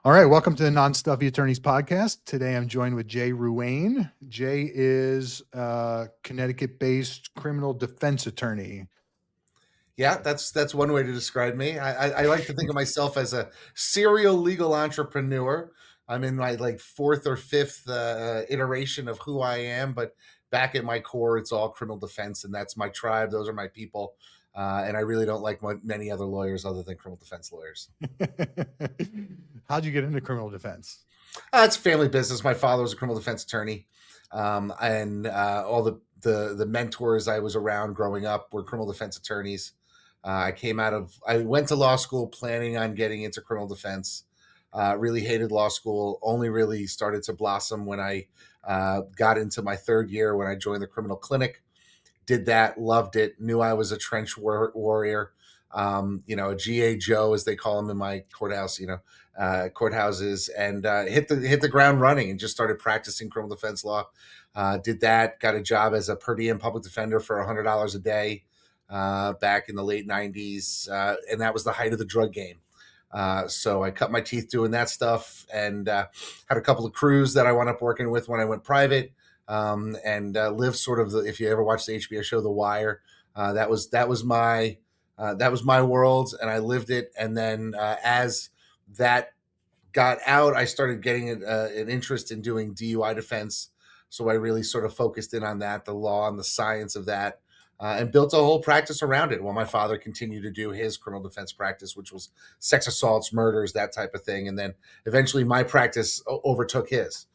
All right, welcome to the Non Stuffy Attorneys Podcast. Today I'm joined with Jay Ruane. Jay is a Connecticut-based criminal defense attorney. Yeah, that's one way to describe me. I like to think of myself as a serial legal entrepreneur. I'm in my fourth or fifth iteration of who I am, but back at my core, it's all criminal defense, and that's my tribe. Those are my people, and I really don't like many other lawyers other than criminal defense lawyers. How'd you get into criminal defense? It's family business. My father was a criminal defense attorney, and all the mentors I was around growing up were criminal defense attorneys. I went to law school planning on getting into criminal defense. Really hated law school. Only really started to blossom when I got into my third year when I joined the criminal clinic. Did that, loved it. Knew I was a trench warrior. A GA Joe, as they call them in my courthouse. Courthouses, and hit the ground running and just started practicing criminal defense law. Did that. Got a job as a per diem public defender for $100 a day. Back in the late 90s, and that was the height of the drug game. So I cut my teeth doing that stuff, and had a couple of crews that I wound up working with when I went private, and lived sort of if you ever watched the HBO show The Wire, that was my world, and I lived it. And then as that got out, I started getting an interest in doing DUI defense. So I really sort of focused in on that, the law and the science of that. And built a whole practice around it while my father continued to do his criminal defense practice, which was sex assaults, murders, that type of thing. And then eventually my practice overtook his.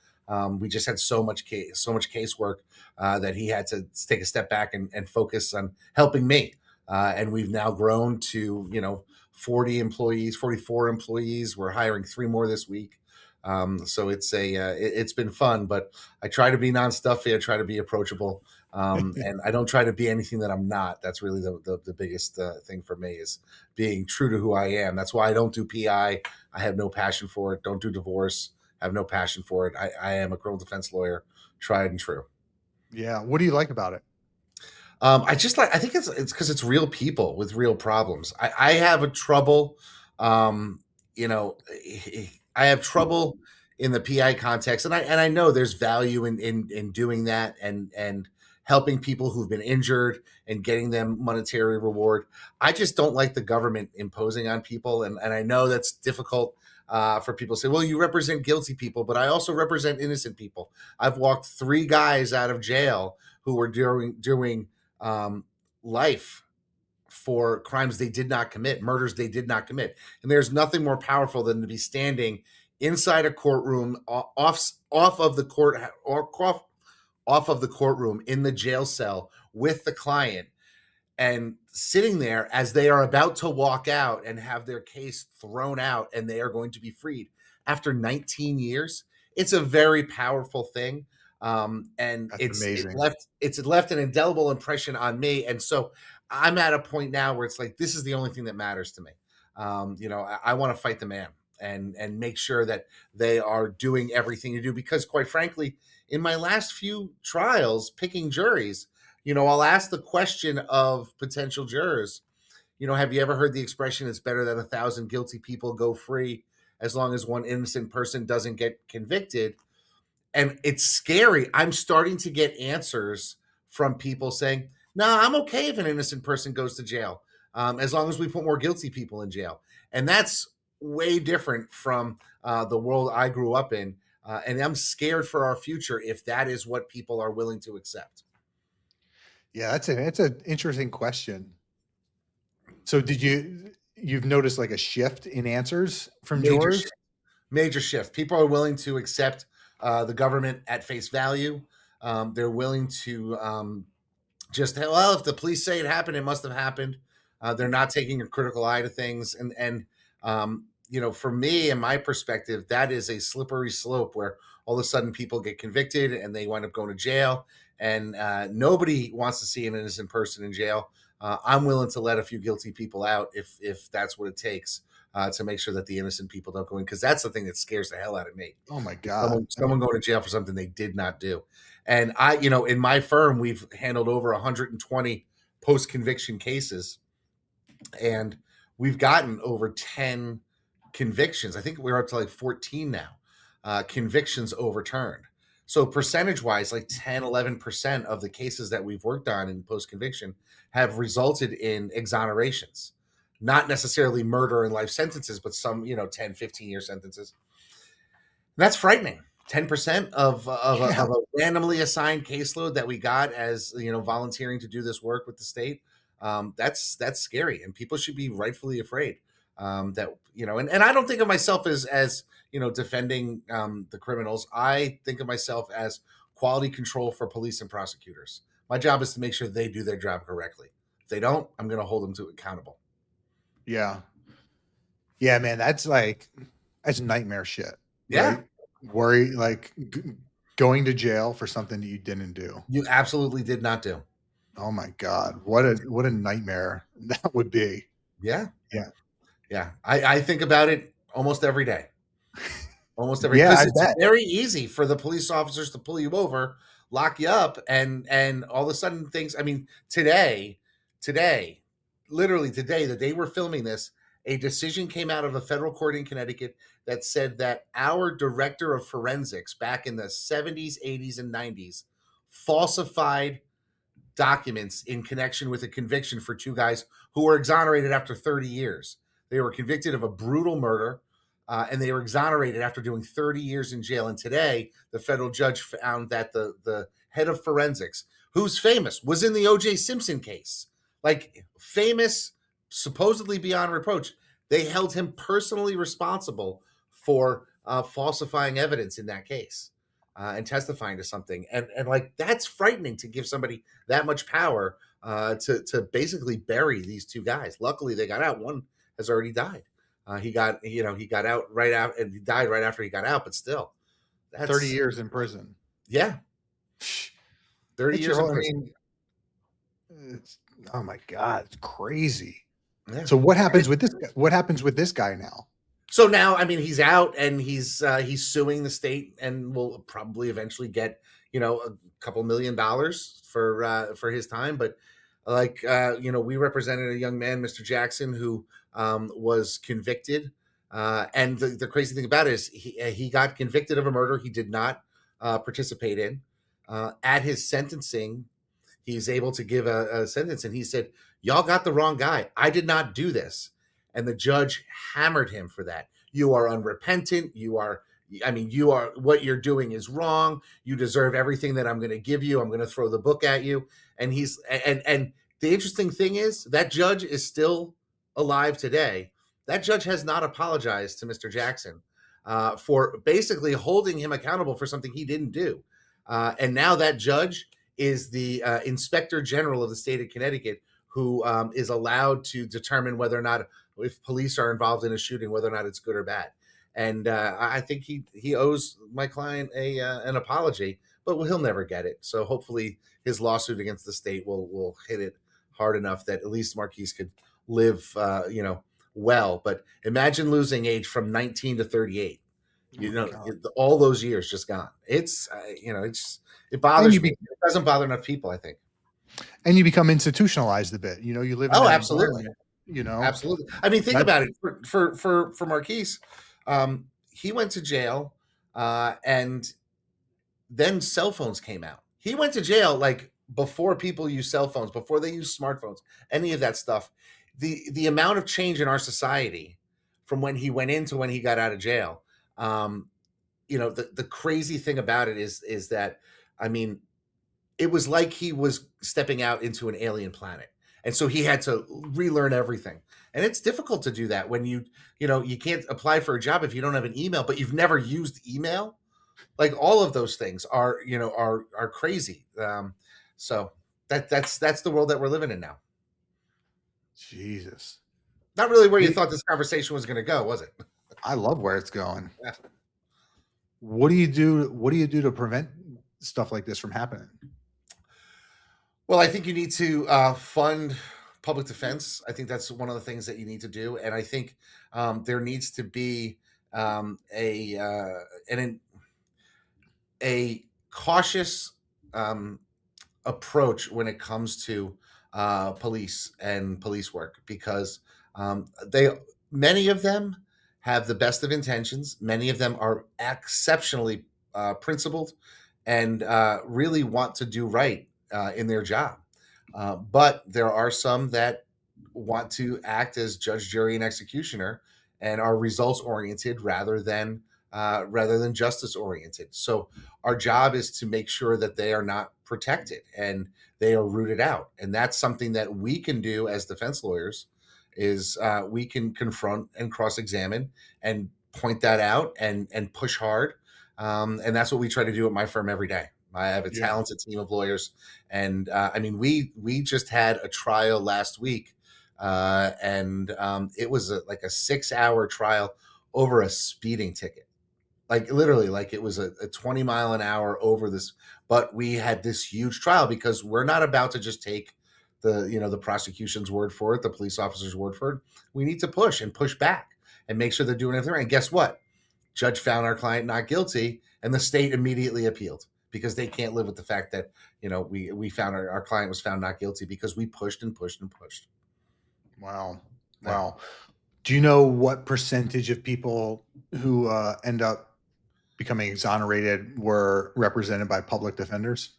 We just had so much casework that he had to take a step back and focus on helping me. And we've now grown to, 40 employees, 44 employees. We're hiring 3 more this week. So it's been fun, but I try to be non-stuffy. I try to be approachable. And I don't try to be anything that I'm not. That's really the biggest thing for me is being true to who I am. That's why I don't do PI. I have no passion for it. Don't do divorce. I have no passion for it. I am a criminal defense lawyer, tried and true. Yeah. What do you like about it? I think it's because it's real people with real problems. I have a trouble, I have trouble in the PI context, and I know there's value in doing that and helping people who've been injured and getting them monetary reward. I just don't like the government imposing on people, and I know that's difficult for people to say, well, you represent guilty people, but I also represent innocent people. I've walked 3 guys out of jail who were doing life for crimes they did not commit, murders they did not commit. And there's nothing more powerful than to be standing inside a courtroom, off of the courtroom in the jail cell with the client, and sitting there as they are about to walk out and have their case thrown out and they are going to be freed after 19 years. It's a very powerful thing. And it's left an indelible impression on me. And so I'm at a point now where it's like, this is the only thing that matters to me. I want to fight the man and make sure that they are doing everything to do, because quite frankly, in my last few trials, picking juries, I'll ask the question of potential jurors, have you ever heard the expression, it's better that 1,000 guilty people go free as long as one innocent person doesn't get convicted? And it's scary. I'm starting to get answers from people saying, no, I'm okay if an innocent person goes to jail, as long as we put more guilty people in jail. And that's way different from the world I grew up in. And I'm scared for our future if that is what people are willing to accept. Yeah, that's an interesting question. So you've noticed like a shift in answers from jurors? Major shift. People are willing to accept the government at face value. They're willing to if the police say it happened, it must have happened. They're not taking a critical eye to things. And for me and my perspective, that is a slippery slope where all of a sudden people get convicted and they wind up going to jail. And nobody wants to see an innocent person in jail. I'm willing to let a few guilty people out if that's what it takes to make sure that the innocent people don't go in, because that's the thing that scares the hell out of me. Oh my God. Someone going to jail for something they did not do. And in my firm, we've handled over 120 post-conviction cases, and we've gotten over 10 convictions. I think we're up to like 14 now, convictions overturned. So percentage wise, like 10, 11% of the cases that we've worked on in post conviction have resulted in exonerations, not necessarily murder and life sentences, but some, 10, 15-year sentences. And that's frightening. 10% Yeah. of a randomly assigned caseload that we got as, volunteering to do this work with the state. That's scary, and people should be rightfully afraid, that, and I don't think of myself as defending the criminals. I think of myself as quality control for police and prosecutors. My job is to make sure they do their job correctly. If they don't, I'm going to hold them to accountable. Yeah. Yeah, man, that's nightmare shit. Yeah. Right? Worry, going to jail for something that you didn't do. You absolutely did not do. Oh my God. What a nightmare that would be. Yeah. Yeah. Yeah. I think about it almost every day. Almost every, Yeah, because I it's bet. very easy for the police officers to pull you over, lock you up, and all of a sudden things. I mean, today, literally today, the day we're filming this, a decision came out of a federal court in Connecticut that said that our director of forensics back in the 70s, 80s, and 90s falsified documents in connection with a conviction for two guys who were exonerated after 30 years. They were convicted of a brutal murder, and they were exonerated after doing 30 years in jail. And today, the federal judge found that the head of forensics, who's famous, was in the O.J. Simpson case, like famous, supposedly beyond reproach. They held him personally responsible for falsifying evidence in that case. And testifying to something, and like, that's frightening to give somebody that much power to basically bury these two guys. Luckily, they got out. One has already died. He got out right out, and he died right after he got out. But still, that's 30 years in prison. Yeah, 30 It's years in I prison. mean, oh my God, it's crazy. Yeah. So what happens with this? What happens with this guy now? So now, I mean, he's out, and he's suing the state, and will probably eventually get a couple $1 million for his time. But we represented a young man, Mr. Jackson, who was convicted. And the crazy thing about it is he got convicted of a murder he did not participate in. At his sentencing, he's able to give a sentence, and he said, "Y'all got the wrong guy. I did not do this." And the judge hammered him for that. You are unrepentant. What you're doing is wrong. You deserve everything that I'm going to give you. I'm going to throw the book at you. And and the interesting thing is that judge is still alive today. That judge has not apologized to Mr. Jackson for basically holding him accountable for something he didn't do. And now that judge is the inspector general of the state of Connecticut, who is allowed to determine whether or not, if police are involved in a shooting, whether or not it's good or bad. And I think he owes my client an apology, but he'll never get it. So hopefully his lawsuit against the state will hit it hard enough that at least Marquise could live, well. But imagine losing age from 19 to 38. All those years just gone. It's it bothers me. It doesn't bother enough people, I think. And you become institutionalized a bit. You live in absolutely. Absolutely. I mean, think about it. For Marquise, he went to jail, and then cell phones came out. He went to jail like before people use cell phones, before they use smartphones, any of that stuff. The amount of change in our society from when he went in to when he got out of jail. The crazy thing about it is that, I mean, it was like he was stepping out into an alien planet. And so he had to relearn everything. And it's difficult to do that when you can't apply for a job if you don't have an email, but you've never used email. Like, all of those things are crazy. So that's the world that we're living in now. Jesus. Not really where you thought this conversation was going to go, was it? I love where it's going. Yeah. What do you do to prevent stuff like this from happening? Well, I think you need to fund public defense. I think that's one of the things that you need to do. And I think there needs to be a cautious approach when it comes to police and police work, because many of them have the best of intentions. Many of them are exceptionally principled and really want to do right in their job. But there are some that want to act as judge, jury, and executioner, and are results oriented rather than justice oriented. So our job is to make sure that they are not protected and they are rooted out, and that's something that we can do as defense lawyers. Is we can confront and cross examine and point that out and push hard, and that's what we try to do at my firm every day. I have a Yeah. talented team of lawyers, and I mean, we just had a trial last week, and it was like a 6 hour trial over a speeding ticket, like literally, like it was a 20 mile an hour over this. But we had this huge trial because we're not about to just take the prosecution's word for it, the police officer's word for it. We need to push and push back and make sure they're doing everything right. And guess what? Judge found our client not guilty, and the state immediately appealed because they can't live with the fact that we found our client was found not guilty because we pushed and pushed and pushed. Wow. Yeah. Wow. Do you know what percentage of people who end up becoming exonerated were represented by public defenders?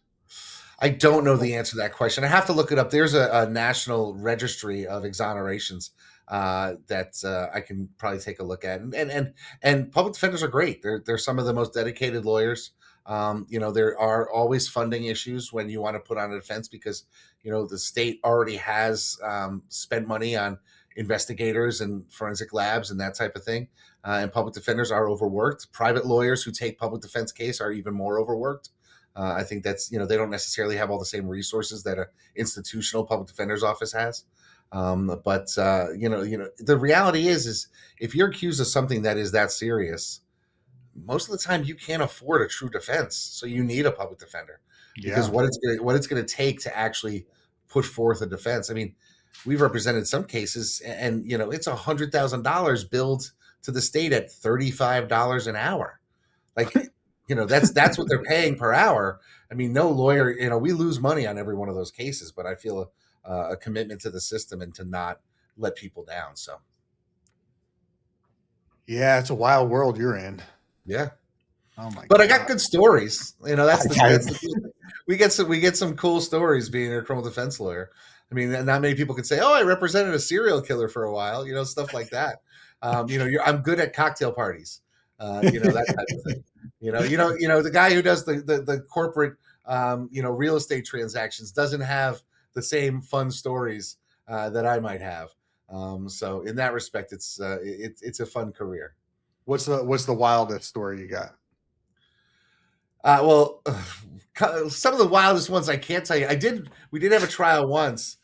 I don't know the answer to that question. I have to look it up. There's a national registry of exonerations that I can probably take a look at. And public defenders are great. They're some of the most dedicated lawyers. There are always funding issues when you want to put on a defense because the state already has spent money on investigators and forensic labs and that type of thing. And public defenders are overworked. Private lawyers who take public defense case are even more overworked. I think that's they don't necessarily have all the same resources that an institutional public defender's office has. But the reality is if you're accused of something that is that serious, most of the time you can't afford a true defense, so you need a public defender because what it's going to take to actually put forth a defense. I mean, we've represented some cases, and it's $100,000 billed to the state at $35 an hour, like. That's what they're paying per hour. I mean, no lawyer, we lose money on every one of those cases, but I feel a commitment to the system and to not let people down. So, yeah, it's a wild world you're in. yeah. Oh my! But God. I got good stories. That's the cool thing. We get some cool stories being a criminal defense lawyer. I mean, not many people can say, "Oh, I represented a serial killer for a while." Stuff like that. I'm good at cocktail parties. That type of thing. The guy who does the corporate, real estate transactions doesn't have the same fun stories that I might have. So in that respect, it's a fun career. What's the wildest story you got? Well, some of the wildest ones I can't tell you. We did have a trial once,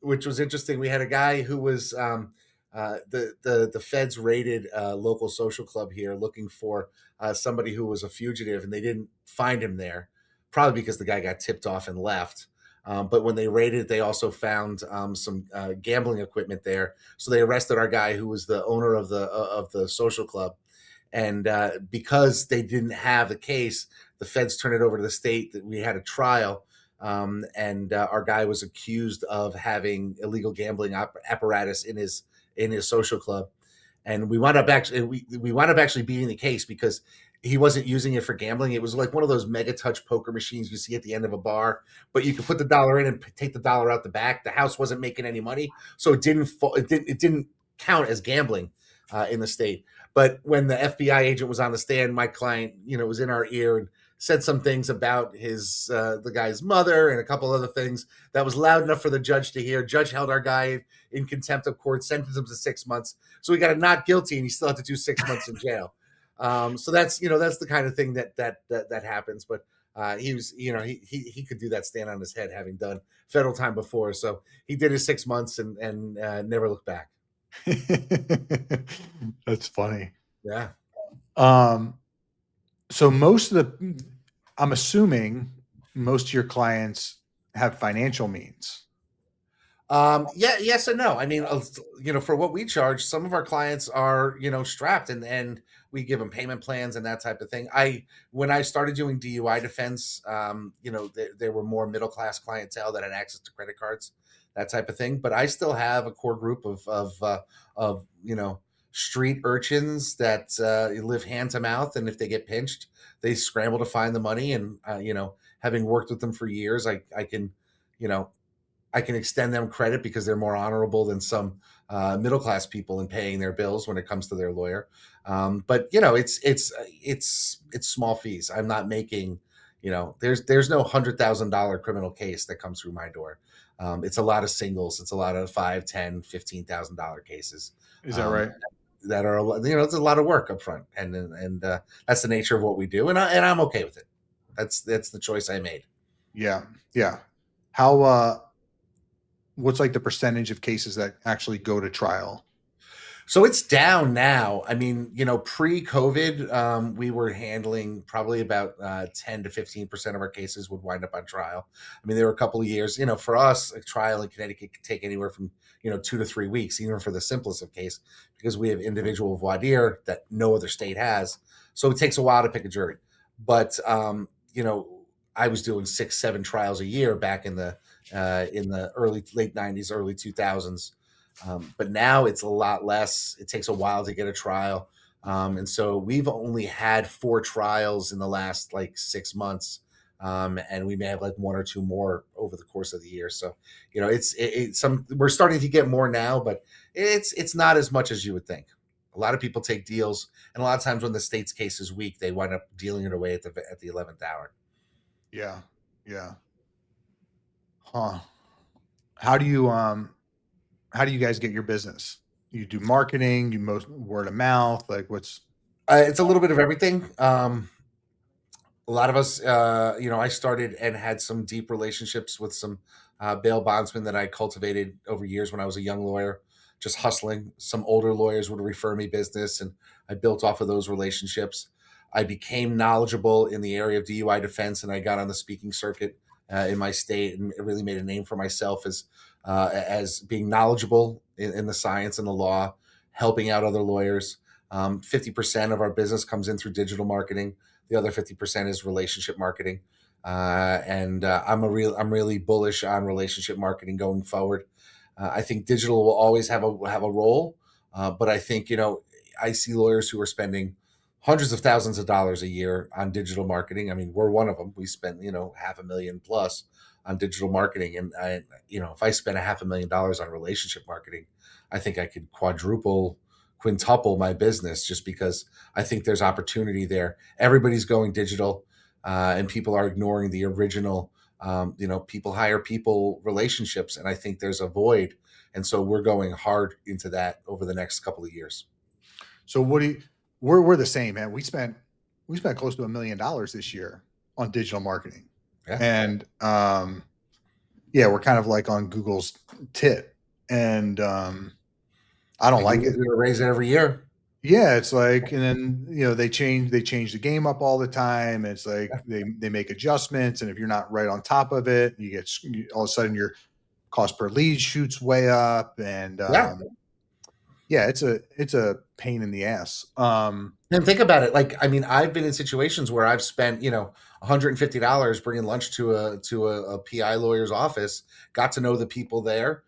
which was interesting. We had a guy who was the feds raided a local social club here looking for somebody who was a fugitive, and they didn't find him there, probably because the guy got tipped off and left. But when they raided, they also found some gambling equipment there. So they arrested our guy who was the owner of the social club. And because they didn't have the case, the feds turned it over to the state. That we had a trial, and our guy was accused of having illegal gambling apparatus in his social club, and we wound up actually beating the case because he wasn't using it for gambling. It was like one of those mega touch poker machines you see at the end of a bar, but you could put the dollar in and take the dollar out the back. The house wasn't making any money, so it didn't count as gambling in the state. But when the FBI agent was on the stand, my client, was in our ear and said some things about the guy's mother and a couple other things that was loud enough for the judge to hear. Judge held our guy in contempt of court, sentenced him to 6 months. So he got a not guilty, and he still had to do 6 months in jail. So that's the kind of thing that happens. But he was, he could do that, stand on his head, having done federal time before. So he did his 6 months and never looked back. That's funny. Yeah. So I'm assuming most of your clients have financial means. Yes and no. I mean, for what we charge, some of our clients are, strapped and we give them payment plans and that type of thing. When I started doing DUI defense, there were more middle-class clientele that had access to credit cards, that type of thing. But I still have a core group of street urchins that live hand to mouth, and if they get pinched, they scramble to find the money. And having worked with them for years, I can, you know, I can extend them credit because they're more honorable than some middle class people in paying their bills when it comes to their lawyer. But it's small fees. I'm not making, there's no $100,000 criminal case that comes through my door. It's a lot of singles. It's a lot of $5, 10, $15,000 cases. Is that right? That are, it's a lot of work up front, and that's the nature of what we do, and I'm okay with it. That's the choice I made. Yeah. Yeah. How what's like the percentage of cases that actually go to trial? So it's down now. I mean, pre-COVID, we were handling probably about 10 to 15% of our cases would wind up on trial. I mean, there were a couple of years, for us, a trial in Connecticut could take anywhere from, 2 to 3 weeks, even for the simplest of case, because we have individual voir dire that no other state has. So it takes a while to pick a jury. But, I was doing 6, 7 trials a year back in the late 90s, early 2000s. But now it's a lot less. It takes a while to get a trial. And so we've only had 4 trials in the last 6 months. And we may have 1 or 2 more over the course of the year. So, we're starting to get more now, but it's not as much as you would think. A lot of people take deals, and a lot of times when the state's case is weak, they wind up dealing it away at the 11th hour. Yeah. Yeah. Huh. How do you guys get your business? You do marketing, you most word of mouth, what's it's a little bit of everything. A lot of us, I started and had some deep relationships with some bail bondsmen that I cultivated over years when I was a young lawyer, just hustling. Some older lawyers would refer me business, and I built off of those relationships. I became knowledgeable in the area of DUI defense, and I got on the speaking circuit in my state, and it really made a name for myself as being knowledgeable in the science and the law, helping out other lawyers. 50% of our business comes in through digital marketing. The other 50% is relationship marketing. And I'm really bullish on relationship marketing going forward. I think digital will always have a role. But I think, I see lawyers who are spending hundreds of thousands of dollars a year on digital marketing. I mean, we're one of them. We spend, $500,000 plus on digital marketing. And if I spent $500,000 on relationship marketing, I think I could quintuple my business, just because I think there's opportunity there. Everybody's going digital, and people are ignoring the original, people hire people relationships. And I think there's a void. And so we're going hard into that over the next couple of years. So we're the same, man. We spent close to $1 million this year on digital marketing. Yeah. And we're kind of like on Google's tit, and I don't like it. We're gonna raise it every year. Yeah, it's and then they change the game up all the time. It's they make adjustments, and if you're not right on top of it, you get all of a sudden your cost per lead shoots way up, and it's a pain in the ass. And think about it. I've been in situations where I've spent, $150 bringing lunch to a PI lawyer's office, got to know the people there,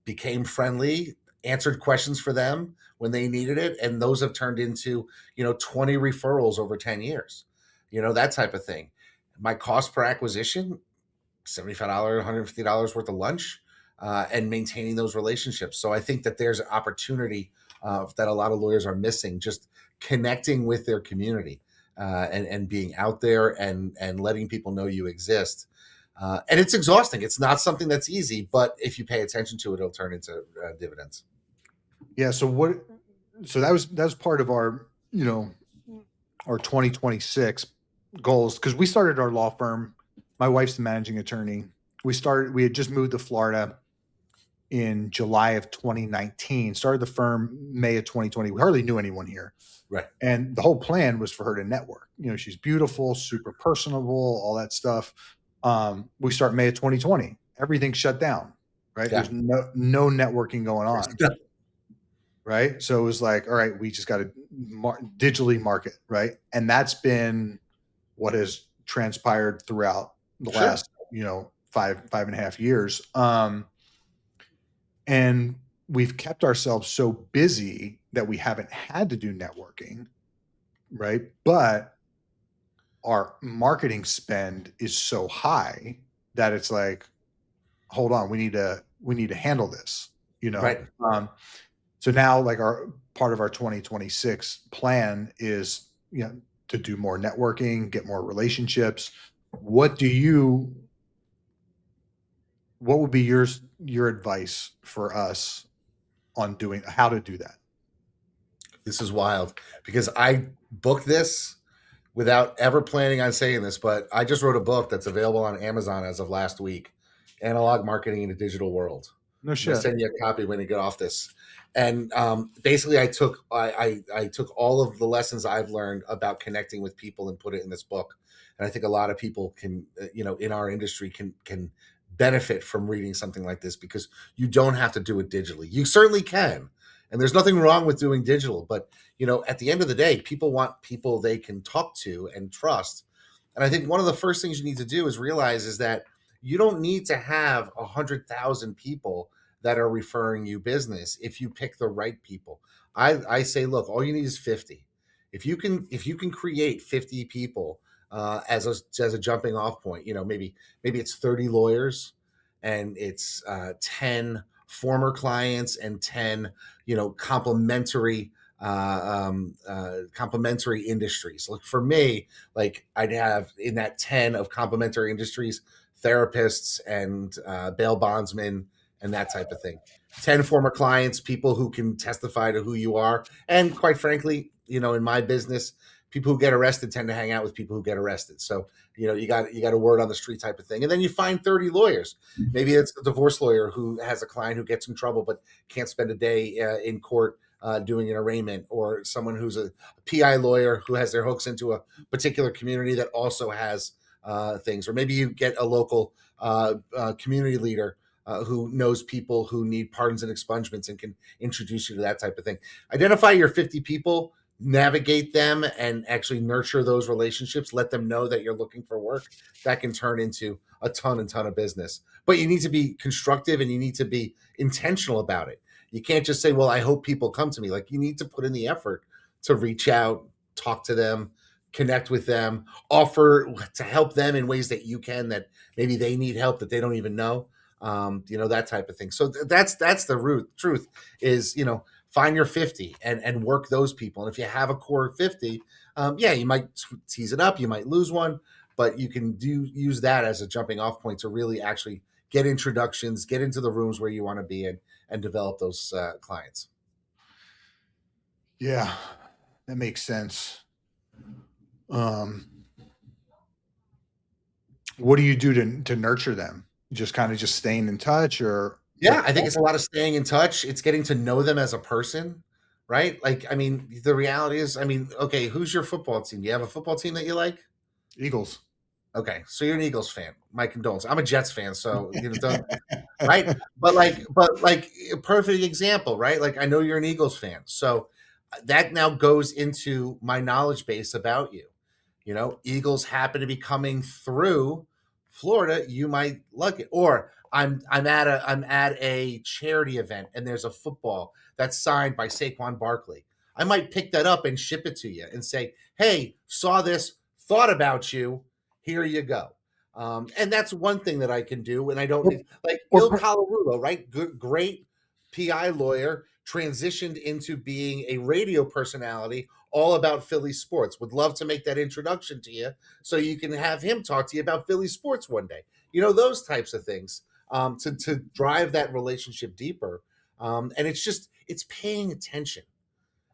became friendly, answered questions for them when they needed it. And those have turned into, 20 referrals over 10 years, that type of thing. My cost per acquisition, $75, $150 worth of lunch, and maintaining those relationships. So I think that there's an opportunity that a lot of lawyers are missing, just connecting with their community, and being out there and letting people know you exist. And it's exhausting. It's not something that's easy, but if you pay attention to it, it'll turn into dividends. Yeah. So that was part of our, our 2026 goals. Cause we started our law firm. My wife's the managing attorney. We had just moved to Florida in July of 2019, started the firm May of 2020. We hardly knew anyone here. Right. And the whole plan was for her to network. She's beautiful, super personable, all that stuff. We start May of 2020. Everything shut down, right? Yeah. There's no networking going on. Right. So it was all right, we just got to digitally market. Right. And that's been what has transpired throughout the last, 5.5 years. And we've kept ourselves so busy that we haven't had to do networking, right? But our marketing spend is so high that it's like, hold on, we need to handle this, Right. So now, like, our part of our 2026 plan is, to do more networking, get more relationships. What would be your advice for us on doing how to do that? This is wild because I booked this without ever planning on saying this, but I just wrote a book that's available on Amazon as of last week, Analog Marketing in a Digital World. No I'm gonna shit. send you a copy when you get off this. And basically, I took all of the lessons I've learned about connecting with people and put it in this book. And I think a lot of people can, in our industry can benefit from reading something like this because you don't have to do it digitally. You certainly can, and there's nothing wrong with doing digital. But at the end of the day, people want people they can talk to and trust. And I think one of the first things you need to do is realize is that you don't need to have 100,000 people that are referring you business if you pick the right people. I say, look, all you need is 50. If you can create 50 people as a jumping off point, maybe it's 30 lawyers and it's 10 former clients and 10 complementary complementary industries. Like for me, like I'd have in that 10 of complementary industries, therapists and bail bondsmen and that type of thing. 10 former clients, people who can testify to who you are. And quite frankly, in my business, people who get arrested tend to hang out with people who get arrested. So, you got a word on the street type of thing. And then you find 30 lawyers. Maybe it's a divorce lawyer who has a client who gets in trouble but can't spend a day in court doing an arraignment, or someone who's a PI lawyer who has their hooks into a particular community that also has things. Or maybe you get a local community leader who knows people who need pardons and expungements and can introduce you to that type of thing. Identify your 50 people, navigate them, and actually nurture those relationships. Let them know that you're looking for work. That can turn into a ton of business. But you need to be constructive and you need to be intentional about it. You can't just say, well, I hope people come to me. Like, you need to put in the effort to reach out, talk to them, connect with them, offer to help them in ways that you can, that maybe they need help that they don't even know. That type of thing. So that's the truth is, find your 50 and work those people. And if you have a core of 50, you might tease it up, you might lose one, but you can use that as a jumping off point to really actually get introductions, get into the rooms where you want to be in, and develop those clients. Yeah, that makes sense. What do you do to nurture them? Just kind of staying in touch, or? Yeah, I think it's a lot of staying in touch. It's getting to know them as a person, right? Like, I mean, the reality is, okay, who's your football team? Do you have a football team that you like? Eagles. Okay, so you're an Eagles fan. My condolences. I'm a Jets fan, so don't, right? But like a perfect example, right? Like, I know you're an Eagles fan, so that now goes into my knowledge base about you. Eagles happen to be coming through Florida, you might like it. Or I'm at a charity event and there's a football that's signed by Saquon Barkley. I might pick that up and ship it to you and say, hey, saw this, thought about you, here you go. And that's one thing that I can do. And I don't need, like, Bill Colarulo, right? Good, great PI lawyer, transitioned into being a radio personality all about Philly sports. Would love to make that introduction to you so you can have him talk to you about Philly sports one day. Those types of things to drive that relationship deeper. And it's paying attention.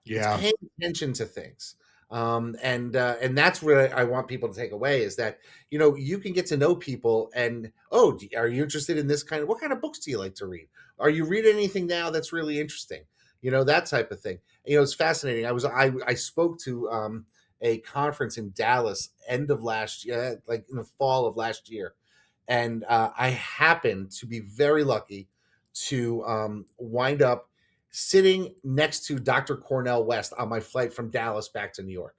Yeah. It's paying attention to things. And that's where I want people to take away is that, you can get to know people and, are you interested in what kind of books do you like to read? Are you reading anything now that's really interesting? That type of thing. It's fascinating. I spoke to a conference in Dallas end of last year, like in the fall of last year. And I happened to be very lucky to wind up sitting next to Dr. Cornel West on my flight from Dallas back to New York.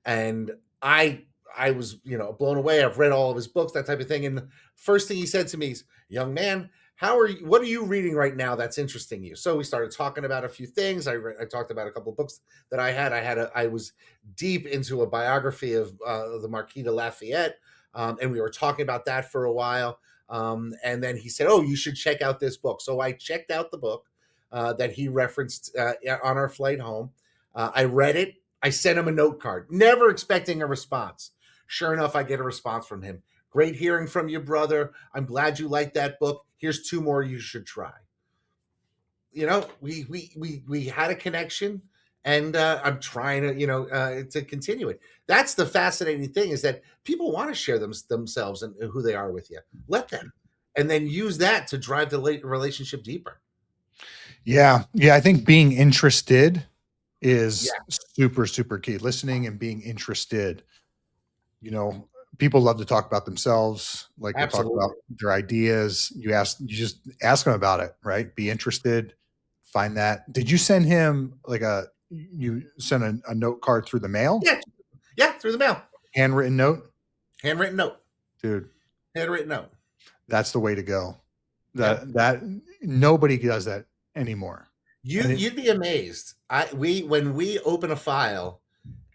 And I was, blown away. I've read all of his books, that type of thing. And the first thing he said to me is, young man, what are you reading right now that's interesting you? So we started talking about a few things. I talked about a couple of books that I had. I was deep into a biography of the Marquis de Lafayette, and we were talking about that for a while. And then he said, "Oh, you should check out this book." So I checked out the book that he referenced on our flight home. I read it. I sent him a note card, never expecting a response. Sure enough, I get a response from him. Great hearing from you, brother. I'm glad you liked that book. Here's 2 more you should try. You know, we had a connection, and I'm trying to to continue it. That's the fascinating thing, is that people want to share themselves and who they are with you. Let them, and then use that to drive the relationship deeper. Yeah. I think being interested is super, super key. Listening and being interested. People love to talk about themselves, like to talk about their ideas. You just ask them about it, right? Be interested. Find that. Did you send him you sent a note card through the mail? Yeah, through the mail. Handwritten note? Handwritten note. Dude. Handwritten note. That's the way to go. That nobody does that anymore. You'd be amazed. When we open a file,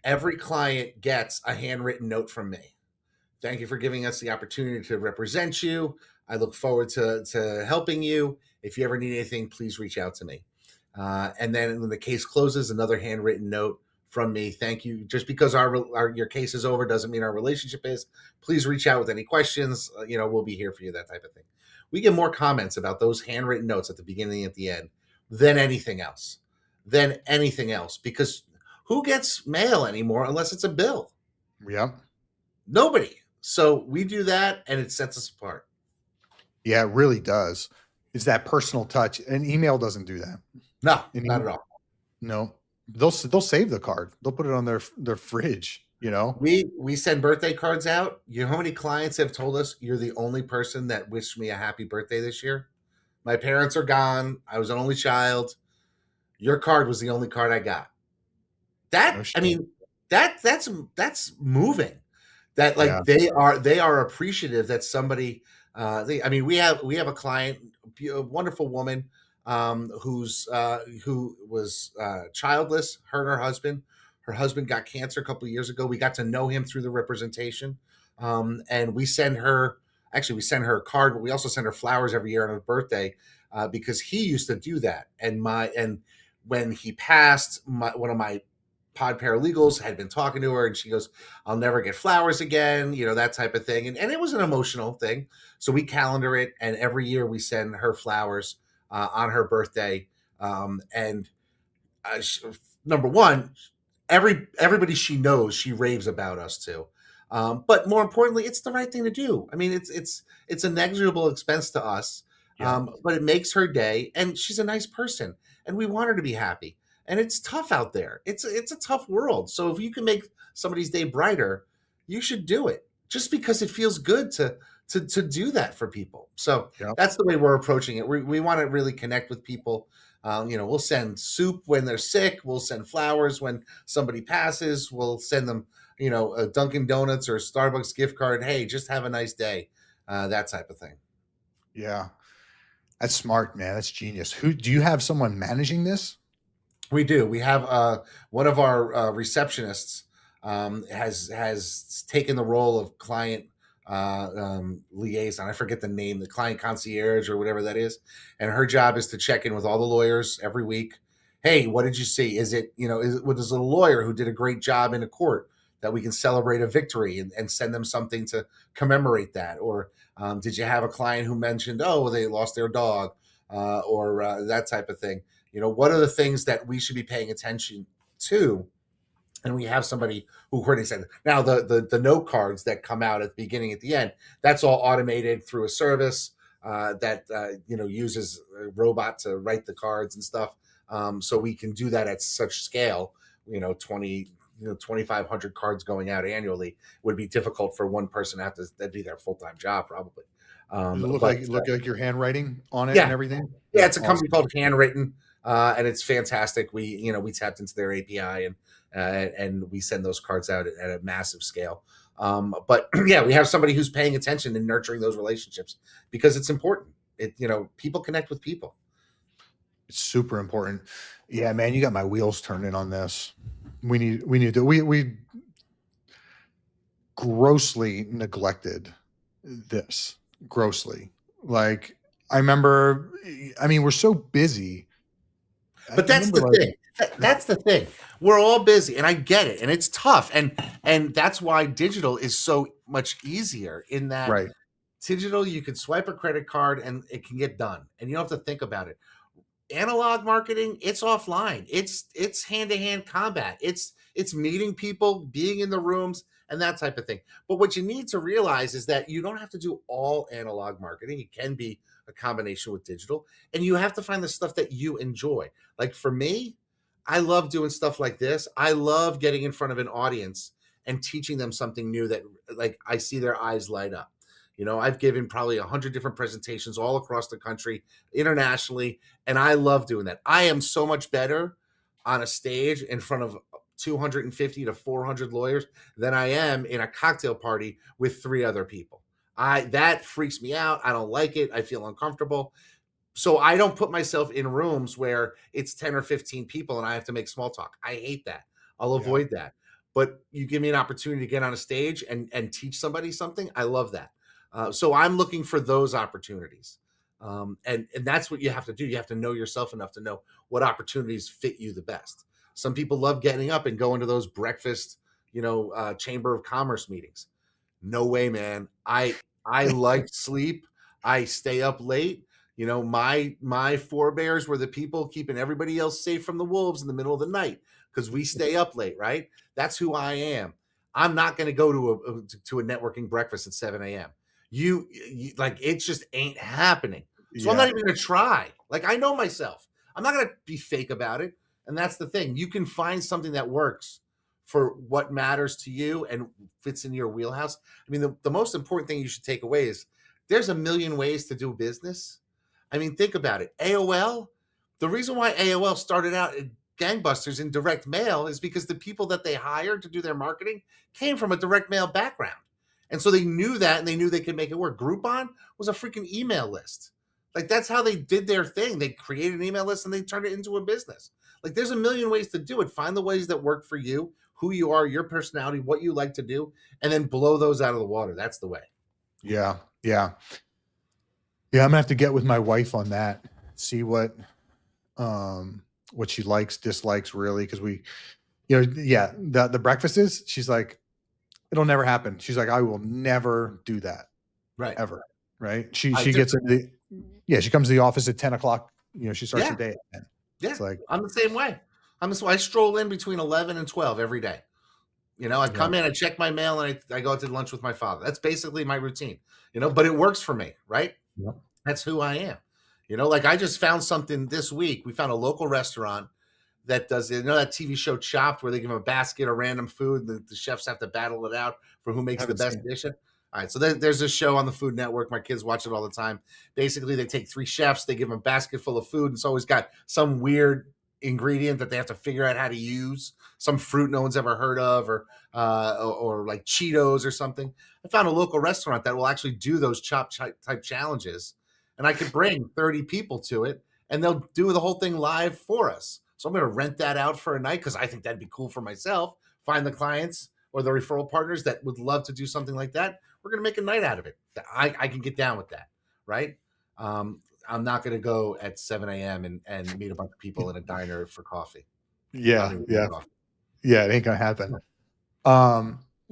every client gets a handwritten note from me. Thank you for giving us the opportunity to represent you. I look forward to helping you. If you ever need anything, please reach out to me. And then when the case closes, another handwritten note from me. Thank you. Just because your case is over doesn't mean our relationship is. Please reach out with any questions. We'll be here for you, that type of thing. We get more comments about those handwritten notes at the beginning and at the end than anything else. Because who gets mail anymore unless it's a bill? Yep. Nobody. So we do that, and it sets us apart. Yeah, it really does. It's that personal touch. And email doesn't do that. No, not at all. No. They'll save the card. They'll put it on their fridge, We send birthday cards out. You know how many clients have told us, "You're the only person that wished me a happy birthday this year? My parents are gone. I was an only child. Your card was the only card I got." That's moving. That they are appreciative that somebody we have a client, a wonderful woman, who was childless, her and her husband got cancer a couple of years ago. We got to know him through the representation, and we send her a card, but we also send her flowers every year on her birthday, because he used to do that. And when he passed, one of my pod paralegals had been talking to her, and she goes, "I'll never get flowers again," that type of thing. And it was an emotional thing. So we calendar it, and every year we send her flowers on her birthday. Number one, everybody she knows, she raves about us too. But more importantly, it's the right thing to do. I mean, it's a negligible expense to us, but it makes her day, and she's a nice person, and we want her to be happy. And it's tough out there. It's a tough world. So if you can make somebody's day brighter, you should do it, just because it feels good to do that for people. So that's the way we're approaching it. We want to really connect with people. We'll send soup when they're sick. We'll send flowers when somebody passes. We'll send them, a Dunkin' Donuts or a Starbucks gift card. Hey, just have a nice day. That type of thing. Yeah. That's smart, man. That's genius. Do you have someone managing this? We do. We have one of our receptionists has taken the role of client liaison. I forget the name, the client concierge or whatever that is. And her job is to check in with all the lawyers every week. Hey, what did you see? Is it a lawyer who did a great job in a court that we can celebrate a victory and send them something to commemorate that? Or did you have a client who mentioned, they lost their dog or that type of thing? What are the things that we should be paying attention to? And we have somebody who coordinates that. Now, the note cards that come out at the beginning, at the end, that's all automated through a service that uses a robot to write the cards and stuff. So we can do that at such scale. 2,500 cards going out annually would be difficult for one person to have to. That'd be their full-time job, probably. Does it look like your handwriting on it and everything? Yeah, it's a company called Handwritten. And it's fantastic. We tapped into their API and we send those cards out at a massive scale. But we have somebody who's paying attention and nurturing those relationships because it's important. People connect with people. It's super important. Yeah, man, you got my wheels turning on this. We grossly neglected this. Grossly. Like, I remember, I mean, we're so busy. But that's the thing. That's the thing. We're all busy, and I get it, and it's tough, and that's why digital is so much easier. In that Right. digital, you can swipe a credit card and it can get done, and you don't have to think about it. Analog marketing, it's offline. It's hand-to-hand combat. It's meeting people, being in the rooms, and that type of thing. But what you need to realize is that you don't have to do all analog marketing. It can be a combination with digital, and you have to find the stuff that you enjoy. Like for me, I love doing stuff like this. I love getting in front of an audience and teaching them something new that, like, I see their eyes light up. I've given probably 100 different presentations all across the country, internationally, and I love doing that. I am so much better on a stage in front of 250 to 400 lawyers than I am in a cocktail party with 3 other people. That freaks me out. I don't like it. I feel uncomfortable. So I don't put myself in rooms where it's 10 or 15 people and I have to make small talk. I hate that. I'll avoid that. But you give me an opportunity to get on a stage and teach somebody something, I love that. So I'm looking for those opportunities. And that's what you have to do. You have to know yourself enough to know what opportunities fit you the best. Some people love getting up and going to those breakfast, Chamber of Commerce meetings. No way, man. I like sleep. I stay up late. My forebears were the people keeping everybody else safe from the wolves in the middle of the night because we stay up late, right? That's who I am. I'm not going to go to a networking breakfast at 7 a.m. You like, it just ain't happening. So I'm not even going to try. Like, I know myself. I'm not going to be fake about it. And that's the thing. You can find something that works for what matters to you and fits in your wheelhouse. I mean, the most important thing you should take away is there's a million ways to do business. I mean, think about it. AOL, the reason why AOL started out gangbusters in direct mail is because the people that they hired to do their marketing came from a direct mail background. And so they knew that, and they knew they could make it work. Groupon was a freaking email list. Like, that's how they did their thing. They created an email list and they turned it into a business. Like, there's a million ways to do it. Find the ways that work for you, who you are, your personality, what you like to do, and then blow those out of the water. That's the way. Yeah. I'm gonna have to get with my wife on that. See what she likes, dislikes, really, because the breakfasts. She's like, it'll never happen. She's like, I will never do that. Right. Ever. Right. She gets she comes to the office at 10 o'clock. She starts her day at 10. Yeah. It's like, I'm the same way. I stroll in between 11 and 12 every day. I come in, I check my mail, and I go out to lunch with my father. That's basically my routine, but it works for me. Right. Yep. That's who I am. Like, I just found something this week. We found a local restaurant that does, that TV show Chopped, where they give them a basket of random food. The chefs have to battle it out for who makes the best dish. All right. So there's a show on the Food Network. My kids watch it all the time. Basically, they take 3 chefs, they give them a basket full of food. And it's always got some weird ingredient that they have to figure out how to use, some fruit no one's ever heard of, or like Cheetos or something. I found a local restaurant that will actually do those Chopped type challenges. And I could bring 30 people to it, and they'll do the whole thing live for us. So I'm going to rent that out for a night because I think that'd be cool for myself. Find the clients or the referral partners that would love to do something like that. We're going to make a night out of it. I can get down with that, right? I'm not going to go at 7 a.m. and meet a bunch of people in a diner for coffee. Yeah, it ain't going to happen.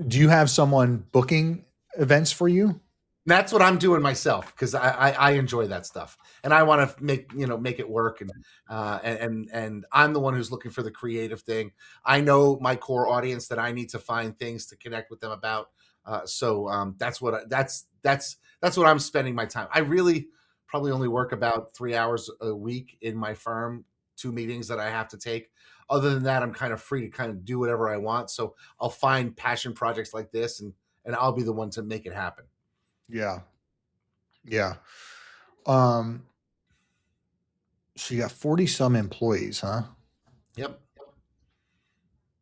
Do you have someone booking events for you? That's what I'm doing myself because I enjoy that stuff, and I want to make it work, and I'm the one who's looking for the creative thing. I know my core audience that I need to find things to connect with them about. So that's what I'm spending my time. I really probably only work about 3 hours a week in my firm, 2 meetings that I have to take. Other than that, I'm kind of free to kind of do whatever I want. So I'll find passion projects like this, and I'll be the one to make it happen. Yeah. So you got 40 some employees, huh? Yep.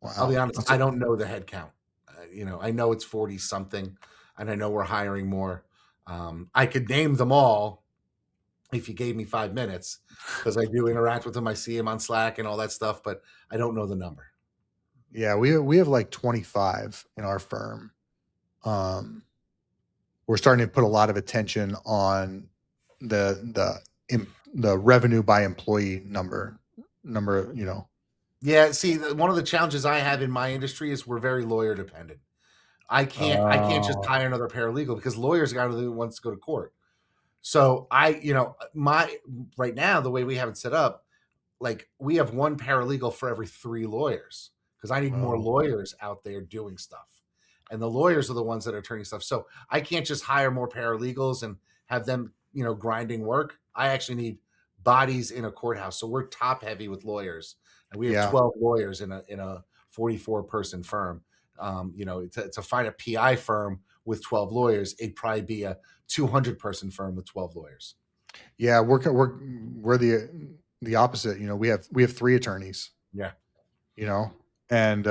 Wow. I'll be honest, I don't know the head count. I know it's 40 something, and I know we're hiring more. I could name them all, if you gave me 5 minutes, because I do interact with him. I see him on Slack and all that stuff, but I don't know the number. Yeah, we have like 25 in our firm. We're starting to put a lot of attention on the revenue by employee number, you know. Yeah, see, one of the challenges I have in my industry is we're very lawyer dependent. I can't just hire another paralegal because lawyers got to be the ones to go to court. So right now, the way we have it set up, like we have one paralegal for every 3 lawyers because I need more lawyers out there doing stuff. And the lawyers are the ones that are turning stuff. So I can't just hire more paralegals and have them, grinding work. I actually need bodies in a courthouse. So we're top heavy with lawyers. And we have 12 lawyers in a 44 person firm. To find a PI firm with 12 lawyers, it'd probably be a 200 person firm with 12 lawyers. Yeah, we're the opposite. We have 3 attorneys. Yeah. And